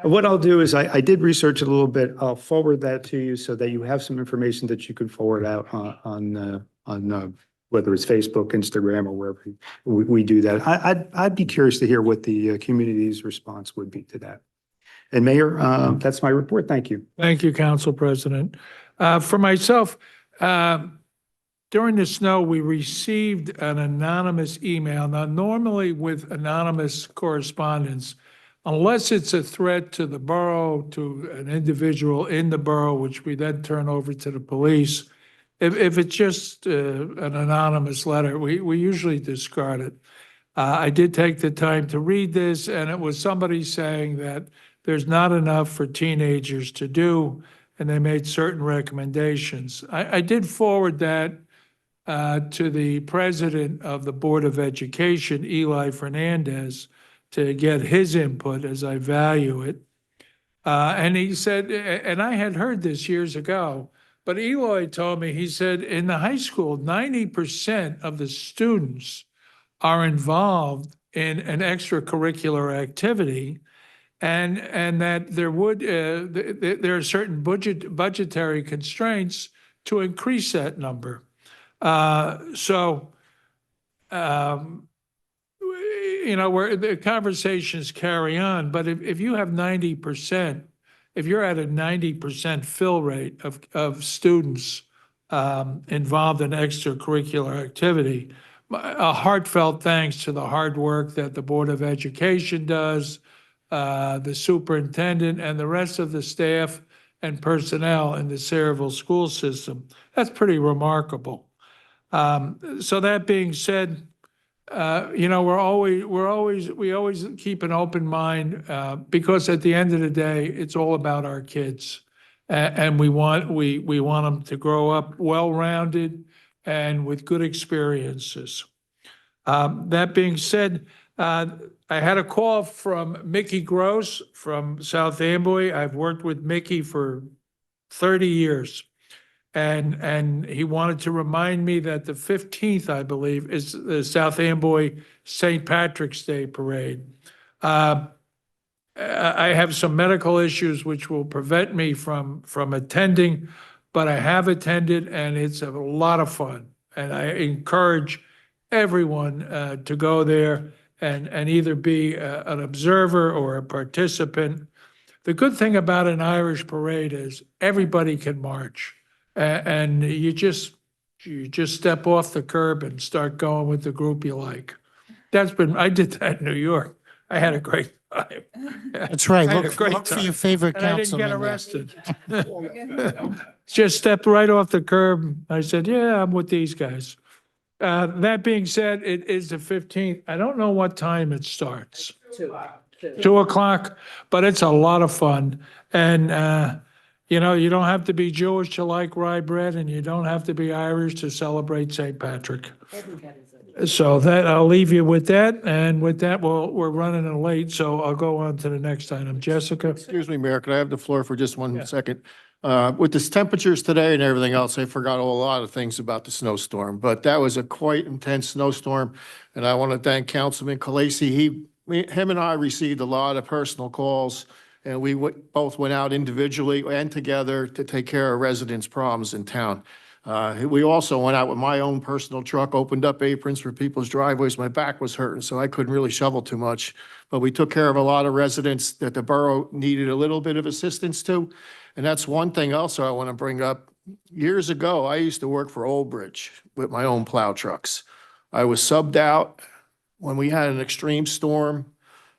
What I'll do is I did research a little bit. I'll forward that to you so that you have some information that you can forward out on whether it's Facebook, Instagram, or wherever we do that. I'd be curious to hear what the community's response would be to that. And Mayor, that's my report. Thank you. Thank you, Council President. For myself, during the snow, we received an anonymous email. Now, normally with anonymous correspondence, unless it's a threat to the borough, to an individual in the borough, which we then turn over to the police, If it's just an anonymous letter, we usually discard it. I did take the time to read this, and it was somebody saying that there's not enough for teenagers to do, and they made certain recommendations. I did forward that to the president of the Board of Education, Eli Fernandez, to get his input, as I value it. And he said, and I had heard this years ago, but Eloy told me, he said, in the high school, 90% of the students are involved in an extracurricular activity, and that there are certain budgetary constraints to increase that number. Where the conversations carry on, but if you have 90%, if you're at a 90% fill rate of students involved in extracurricular activity, a heartfelt thanks to the hard work that the Board of Education does, the superintendent, and the rest of the staff and personnel in the Sayreville school system. That's pretty remarkable. So that being said, we always keep an open mind because at the end of the day, it's all about our kids, and we want them to grow up well-rounded and with good experiences. That being said, I had a call from Mickey Gross from South Amboy. I've worked with Mickey for 30 years. And he wanted to remind me that the 15th, I believe, is the South Amboy St. Patrick's Day Parade. I have some medical issues which will prevent me from attending, but I have attended, and it's a lot of fun. And I encourage everyone to go there and either be an observer or a participant. The good thing about an Irish parade is everybody can march. And you just step off the curb and start going with the group you like. I did that in New York. I had a great time. That's right. I had a Look great for time. your favorite And I didn't get councilman there. arrested. Just stepped right off the curb. I said, yeah, I'm with these guys. That being said, it is the 15th. I don't know what time it starts. 2 o'clock, but it's a lot of fun. And, you don't have to be Jewish to like rye bread, and you don't have to be Irish to celebrate St. Patrick. So that, I'll leave you with that. And with that, we're running late, so I'll go on to the next item. Jessica? Excuse me, Mayor, could I have the floor for just 1 second? With the temperatures today and everything else, I forgot a lot of things about the snowstorm, but that was a quite intense snowstorm. And I want to thank Councilman Khaleesi. Him and I received a lot of personal calls, and we both went out individually and together to take care of residents' problems in town. We also went out with my own personal truck, opened up aprons for people's driveways. My back was hurting, so I couldn't really shovel too much. But we took care of a lot of residents that the borough needed a little bit of assistance to. And that's one thing also I want to bring up. Years ago, I used to work for Old Bridge with my own plow trucks. I was subbed out when we had an extreme storm,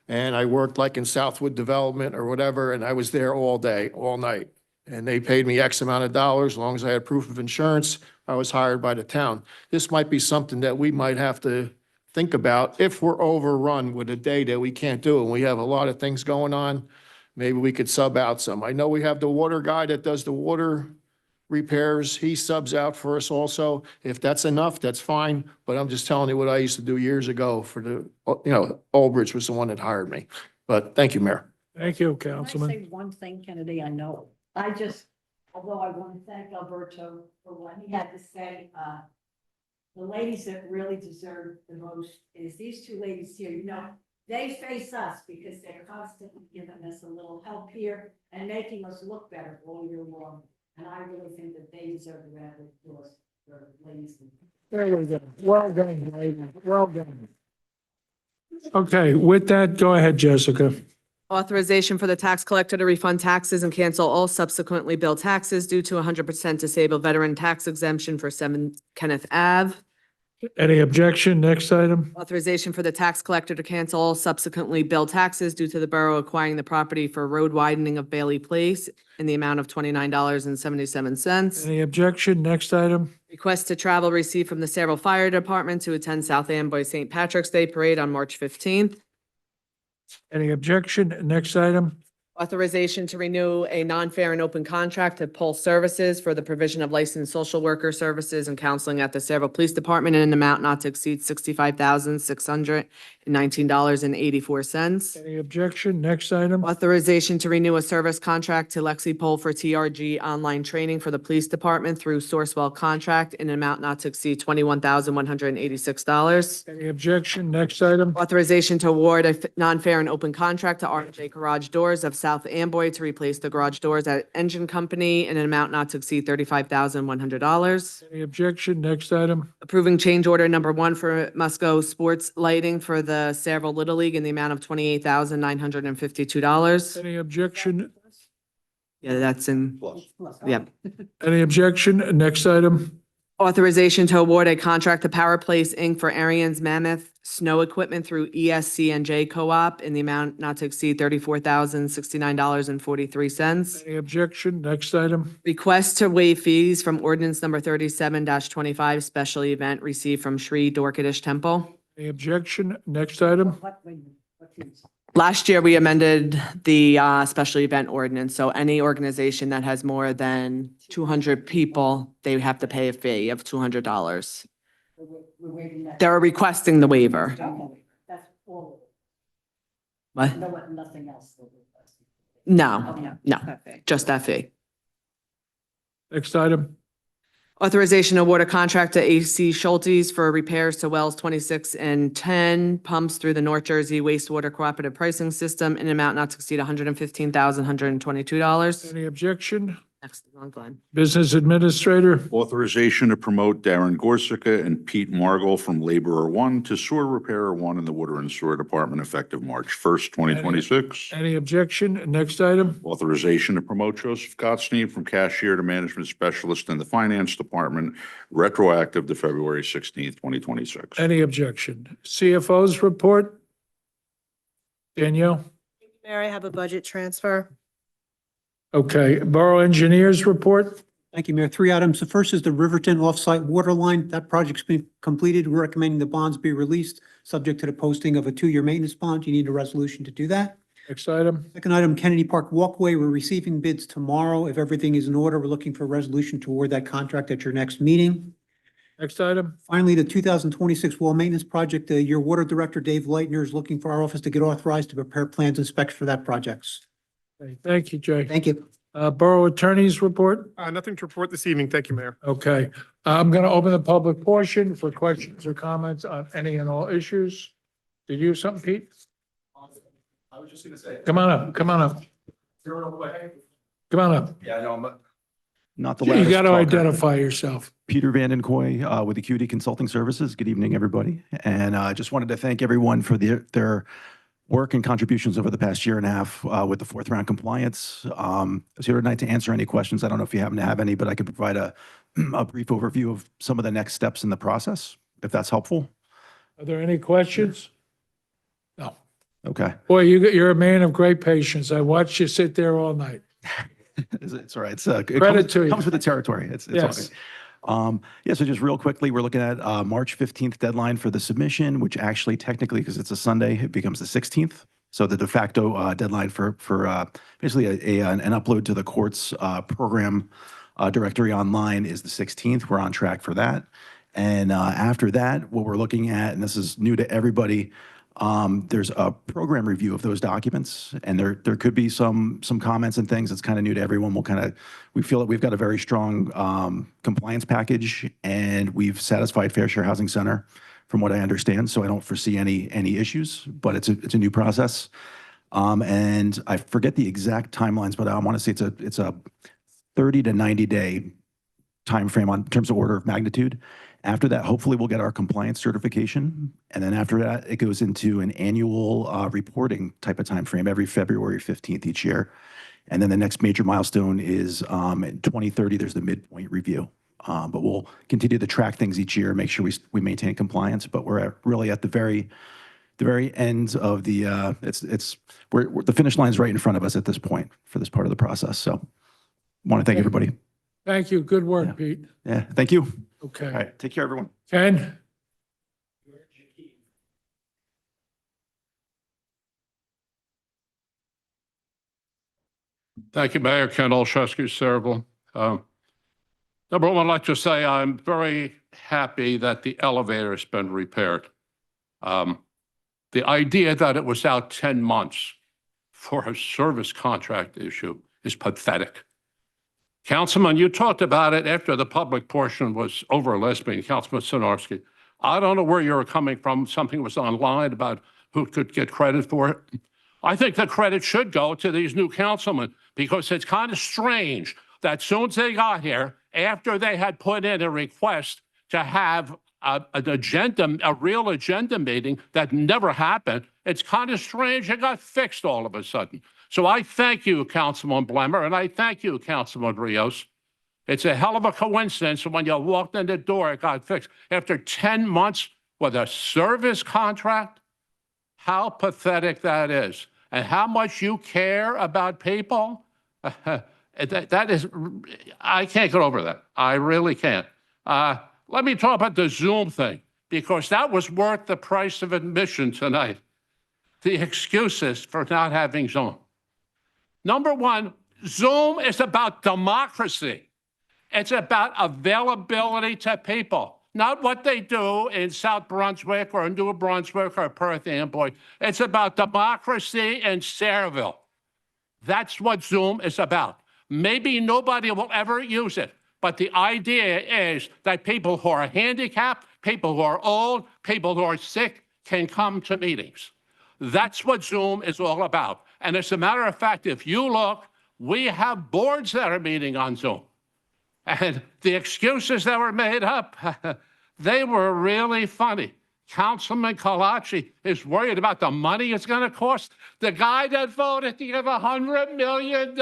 and I worked like in Southwood Development or whatever, and I was there all day, all night. And they paid me X amount of dollars. As long as I had proof of insurance, I was hired by the town. This might be something that we might have to think about if we're overrun with a day that we can't do it. And we have a lot of things going on. Maybe we could sub out some. I know we have the water guy that does the water repairs. He subs out for us also. If that's enough, that's fine. But I'm just telling you what I used to do years ago for Old Bridge was the one that hired me. But thank you, Mayor. Thank you, Can I Councilman. say one thing, Kennedy? Although I want to thank Alberto for what he had to say, the ladies that really deserve the most is these two ladies here. They face us because they're constantly giving us a little help here and making us look better all year long. And I really think that they deserve the round of applause for ladies. There we go. Well done, lady. Well done. Okay, with that, go ahead, Jessica. Authorization for the tax collector to refund taxes and cancel all subsequently billed taxes due to 100% disabled veteran tax exemption for 7 Kenneth Ave. Any objection? Next item. Authorization for the tax collector to cancel subsequently billed taxes due to the borough acquiring the property for road widening of Bailey Place in the amount of $29.77. Any objection? Next item. Request to travel received from the Sayreville Fire Department to attend South Amboy St. Patrick's Day Parade on March 15th. Any objection? Next item. Authorization to renew a non-fair and open contract to Pulse Services for the provision of licensed social worker services and counseling at the Sayreville Police Department in an amount not to exceed $65,619.84. Any objection? Next item. Authorization to renew a service contract to Lexi Pole for TRG online training for the police department through Sourcewell contract in an amount not to exceed $21,186. Any objection? Next item. Authorization to award a non-fair and open contract to RJ Garage Doors of South Amboy to replace the garage doors at Engine Company in an amount not to exceed $35,100. Any objection? Next item. Approving change order number 1 for Musco Sports Lighting for the Sayreville Little League in the amount of $28,952. Any objection? Yeah, that's in, yeah. Any objection? Next item. Authorization to award a contract to Power Place Inc. for Arians Mammoth Snow Equipment through ESC&J Co-op in the amount not to exceed $34,069.43. Any objection? Next item. Request to waive fees from ordinance number 37-25, special event received from Sri Dorkadish Temple. Any objection? Next item. Last year, we amended the special event ordinance, so any organization that has more than 200 people, they have to pay a fee of $200. They're requesting the waiver. That's all. What? Nothing else. No, no, just that fee. Next item. Authorization to award a contract to AC Schultes for repairs to wells 26 and 10 pumps through the North Jersey Wastewater Cooperative Pricing System in an amount not to exceed $115,122. Any objection? Next is on Glenn. Business Administrator. Authorization to promote Darren Gorsica and Pete Margol from Laborer 1 to Sewer Repairer 1 in the Water and Sewer Department effective March 1st, 2026. Any objection? Next item. Authorization to promote Joseph Gottschneid from Cashier to Management Specialist in the Finance Department, retroactive to February 16th, 2026. Any objection? CFO's report. Danielle. Mayor, I have a budget transfer. Okay. Borough Engineers report. Thank you, Mayor. 3 items. The first is the Riverton offsite water line. That project's been completed. We're recommending the bonds be released, subject to the posting of a 2-year maintenance bond. You need a resolution to do that. Next item. Second item, Kennedy Park Walkway. We're receiving bids tomorrow. If everything is in order, we're looking for a resolution to award that contract at your next meeting. Next item. Finally, the 2026 wall maintenance project, your water director, Dave Leitner, is looking for our office to get authorized to prepare plans and specs for that project. Okay, thank you, Jay. Thank you. Borough Attorney's report. Nothing to report this evening. Thank you, Mayor. Okay. I'm going to open the public portion for questions or comments on any and all issues. Did you have something, Pete? I was just gonna say. Come on up. Come on up. Come on up. Yeah, I know, I'm not the You loudest got to talker. identify yourself. Peter Vandenkoy, with Acuity Consulting Services. Good evening, everybody. And I just wanted to thank everyone for their work and contributions over the past year and a half with the 4th round compliance. I was here tonight to answer any questions. I don't know if you happen to have any, but I could provide a brief overview of some of the next steps in the process, if that's helpful. Are there any questions? No. Okay. Boy, you're a man of great patience. I watched you sit there all night. It's all right. It Credit to you. comes with the territory. It's all Yes. right. Yeah, so just real quickly, we're looking at March 15th deadline for the submission, which actually technically, because it's a Sunday, it becomes the 16th. So the de facto deadline for basically an upload to the court's program directory online is the 16th. We're on track for that. And after that, what we're looking at, and this is new to everybody, there's a program review of those documents, and there could be some comments and things that's kind of new to everyone. We feel that we've got a very strong compliance package, and we've satisfied Fair Share Housing Center, from what I understand. So I don't foresee any issues, but it's a new process. And I forget the exact timelines, but I want to say it's a 30 to 90 day timeframe on terms of order of magnitude. After that, hopefully we'll get our compliance certification. And then after that, it goes into an annual reporting type of timeframe every February 15th each year. And then the next major milestone is in 2030, there's the midpoint review. But we'll continue to track things each year, make sure we maintain compliance. But really at the very end of the, the finish line's right in front of us at this point for this part of the process. So want to thank everybody. Thank you. Good work, Pete. Yeah, thank you. Okay. All right, take care, everyone. Ken? Thank you, Mayor. Ken Olszewski, Cerebral. Number one, I'd like to say I'm very happy that the elevator has been repaired. The idea that it was out 10 months for a service contract issue is pathetic. Councilman, you talked about it after the public portion was over last meeting, Councilman Sinarski. I don't know where you were coming from. Something was online about who could get credit for it. I think the credit should go to these new councilmen because it's kind of strange that as soon as they got here, after they had put in a request to have an agenda, a real agenda meeting that never happened, it's kind of strange it got fixed all of a sudden. So I thank you, Councilman Blemmer, and I thank you, Councilman Rios. It's a hell of a coincidence when you walked in the door, it got fixed. After 10 months with a service contract, how pathetic that is. And how much you care about people, that is, I can't get over that. I really can't. Let me talk about the Zoom thing, because that was worth the price of admission tonight. The excuses for not having Zoom. Number one, Zoom is about democracy. It's about availability to people, not what they do in South Brunswick or New Brunswick or Perth Amboy. It's about democracy in Sayreville. That's what Zoom is about. Maybe nobody will ever use it, but the idea is that people who are handicapped, people who are old, people who are sick can come to meetings. That's what Zoom is all about. And as a matter of fact, if you look, we have boards that are meeting on Zoom. And the excuses that were made up, they were really funny. Councilman Kalachi is worried about the money it's going to cost. The guy that voted to give $100 million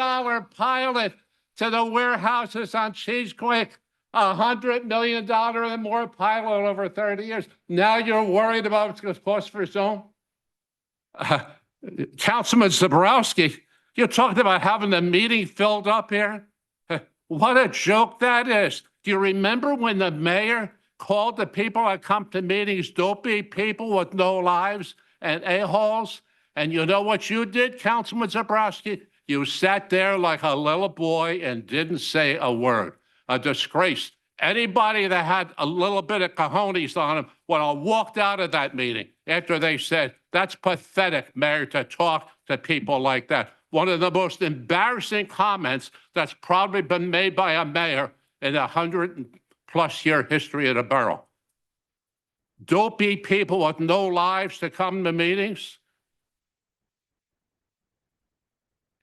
pilot to the warehouses on Cheesequake, $100 million and more pilot over 30 years. Now you're worried about what's going to cost for Zoom? Councilman Zabrowski, you're talking about having the meeting filled up here? What a joke that is. Do you remember when the mayor called the people that come to meetings dopey people with no lives and a-holes? And you know what you did, Councilman Zabrowski? You sat there like a little boy and didn't say a word. A disgrace. Anybody that had a little bit of cojones on them would have walked out of that meeting after they said, that's pathetic, Mayor, to talk to people like that. One of the most embarrassing comments that's probably been made by a mayor in the 100+ year history of the borough. Dopey people with no lives to come to meetings.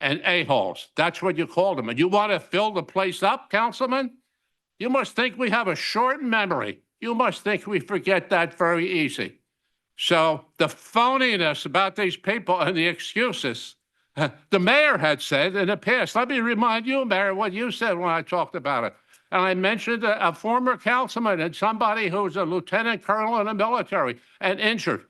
And a-holes, that's what you call them. And you want to fill the place up, Councilman? You must think we have a short memory. You must think we forget that very easy. So the phoniness about these people and the excuses, the mayor had said in the past, let me remind you, Mayor, what you said when I talked about it. And I mentioned a former councilman and somebody who's a lieutenant colonel in the military and injured.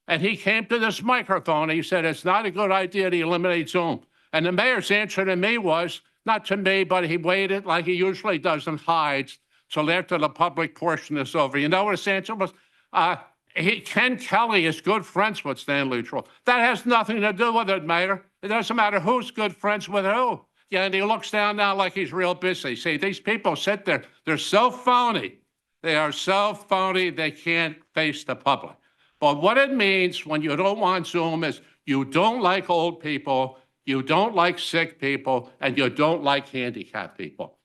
And he came to this microphone and he said, it's not a good idea to eliminate Zoom. And the mayor's answer to me was, not to me, but he waited like he usually does and hides till after the public portion is over. You know what his answer was? Ken Kelly is good friends with Stanley Troll. That has nothing to do with it, Mayor. It doesn't matter who's good friends with who. Yeah, and he looks down now like he's real busy. See, these people sit there. They're so phony. They are so phony they can't face the public. But what it means when you don't want Zoom is you don't like old people, you don't like sick people, and you don't like handicapped people.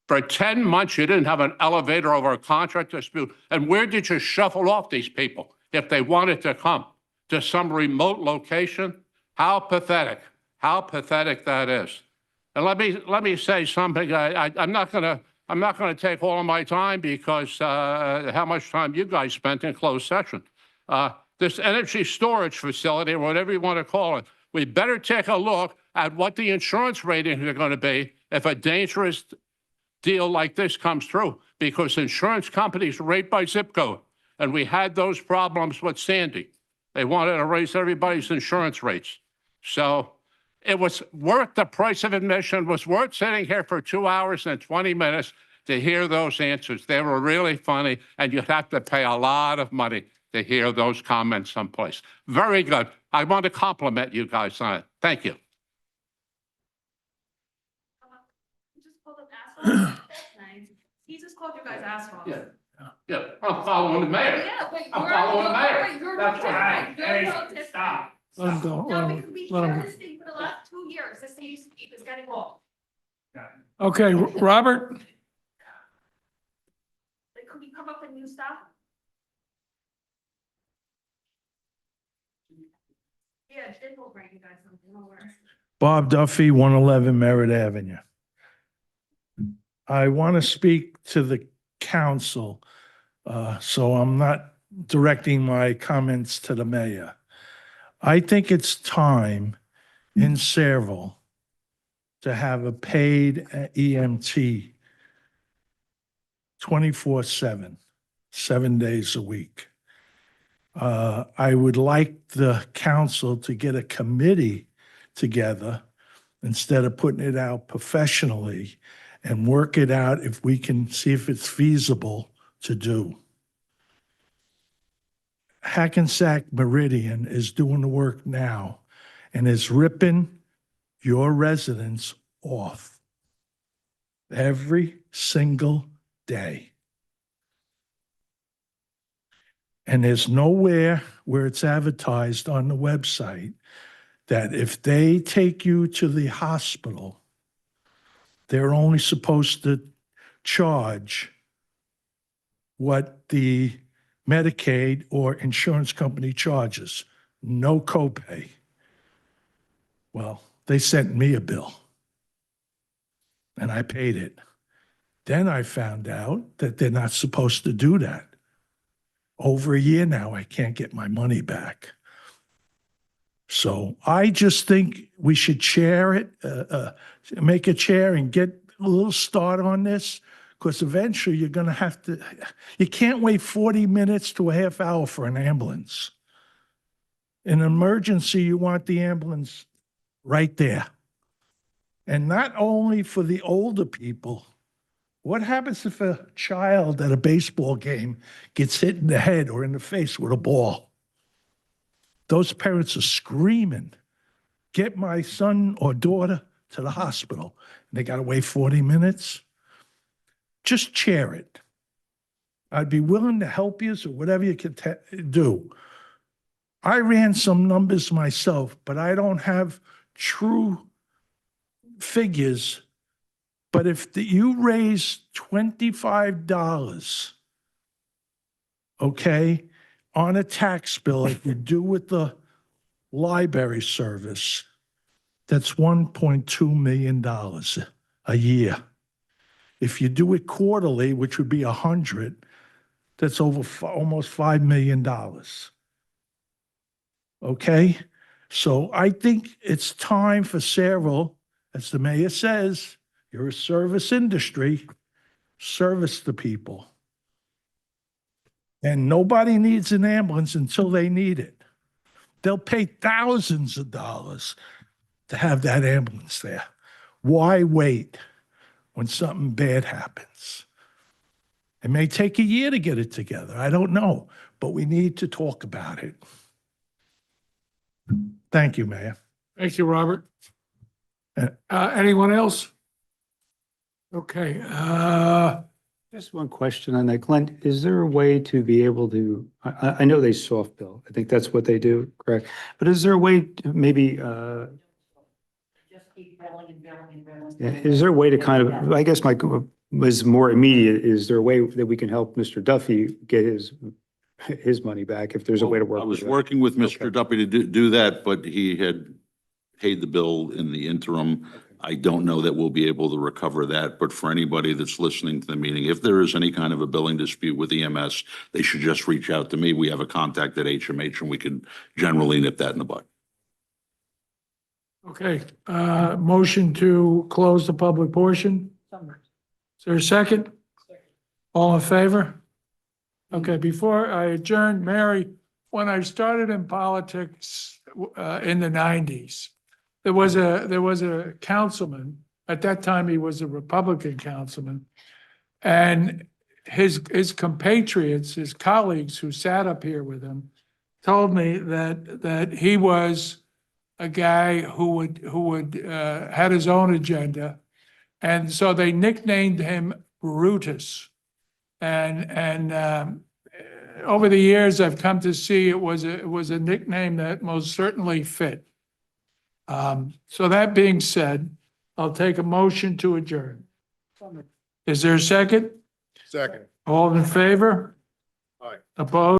For 10 months, you didn't have an elevator over a contract dispute. And where did you shuffle off these people if they wanted to come to some remote location? How pathetic that is. And let me say something. I'm not gonna take all of my time because how much time you guys spent in closed session. This energy storage facility, or whatever you want to call it, we better take a look at what the insurance ratings are going to be if a dangerous deal like this comes through because insurance companies rate by zip code. And we had those problems with Sandy. They wanted to raise everybody's insurance rates. So it was worth the price of admission, was worth sitting here for 2 hours and 20 minutes to hear those answers. They were really funny, and you'd have to pay a lot of money to hear those comments someplace. Very good. I want to compliment you guys on it. Thank you. He just called you guys assholes. Yeah, I'm following the mayor. Yeah, but I'm you're- following the mayor. but you're That's no right. different. You're no different. Stop. Let him go. No, because we Let hear him this thing for the last 2 years. This thing used to keep us getting old. go. Okay, Robert? Like, could we come up with new stuff? Yeah, Jim will bring you guys something, don't worry. Bob Duffy, 111 Merritt Avenue. I want to speak to the council, so I'm not directing my comments to the mayor. I think it's time in Sayreville to have a paid EMT 24/7, 7 days a week. I would like the council to get a committee together instead of putting it out professionally and work it out if we can see if it's feasible to do. Hackensack Meridian is doing the work now and is ripping your residents off every single day. And there's nowhere where it's advertised on the website that if they take you to the hospital, they're only supposed to charge what the Medicaid or insurance company charges, no copay. Well, they sent me a bill and I paid it. Then I found out that they're not supposed to do that. Over a year now, I can't get my money back. So I just think we should chair it, make a chair and get a little start on this, because eventually you're going to have to, you can't wait 40 minutes to a half hour for an ambulance. In an emergency, you want the ambulance right there. And not only for the older people. What happens if a child at a baseball game gets hit in the head or in the face with a ball? Those parents are screaming, get my son or daughter to the hospital. And they got to wait 40 minutes. Just chair it. I'd be willing to help you or whatever you can do. I ran some numbers myself, but I don't have true figures. But if you raise $25, okay, on a tax bill, like you do with the library service, that's $1.2 million a year. If you do it quarterly, which would be 100, that's over almost $5 million. Okay? So I think it's time for Sayreville, as the mayor says, you're a service industry, service the people. And nobody needs an ambulance until they need it. They'll pay thousands of dollars to have that ambulance there. Why wait when something bad happens? It may take a year to get it together. I don't know, but we need to talk about it. Thank you, Mayor. Thank you, Robert. Anyone else? Okay, Just one question on that. Glenn, is there a way to be able to, I know they soft bill. I think that's what they do, correct? But is there a way to maybe, Just keep billing and billing and billing. is there a way to kind of, I guess my was more immediate, is there a way that we can help Mr. Duffy get his money back if there's a way to work? I was with that? working with Mr. Duffy to do that, but he had paid the bill in the interim. I don't know that we'll be able to recover that, but for anybody that's listening to the meeting, if there is any kind of a billing dispute with EMS, they should just reach out to me. We have a contact at HMH and we can generally nip that in the bud. Okay, motion to close the public portion. there a second? All in favor? Okay, before I adjourn, Mary, when I started in politics in the 90s, there was a councilman, at that time he was a Republican councilman, and his compatriots, his colleagues who sat up here with him, told me that he was a guy who would had his own agenda, and so they nicknamed him Brutus. And over the years, I've come to see it was a nickname that most certainly fit. So that being said, I'll take a motion to adjourn. Is there a second? Second. All in favor? Aye. Opposed?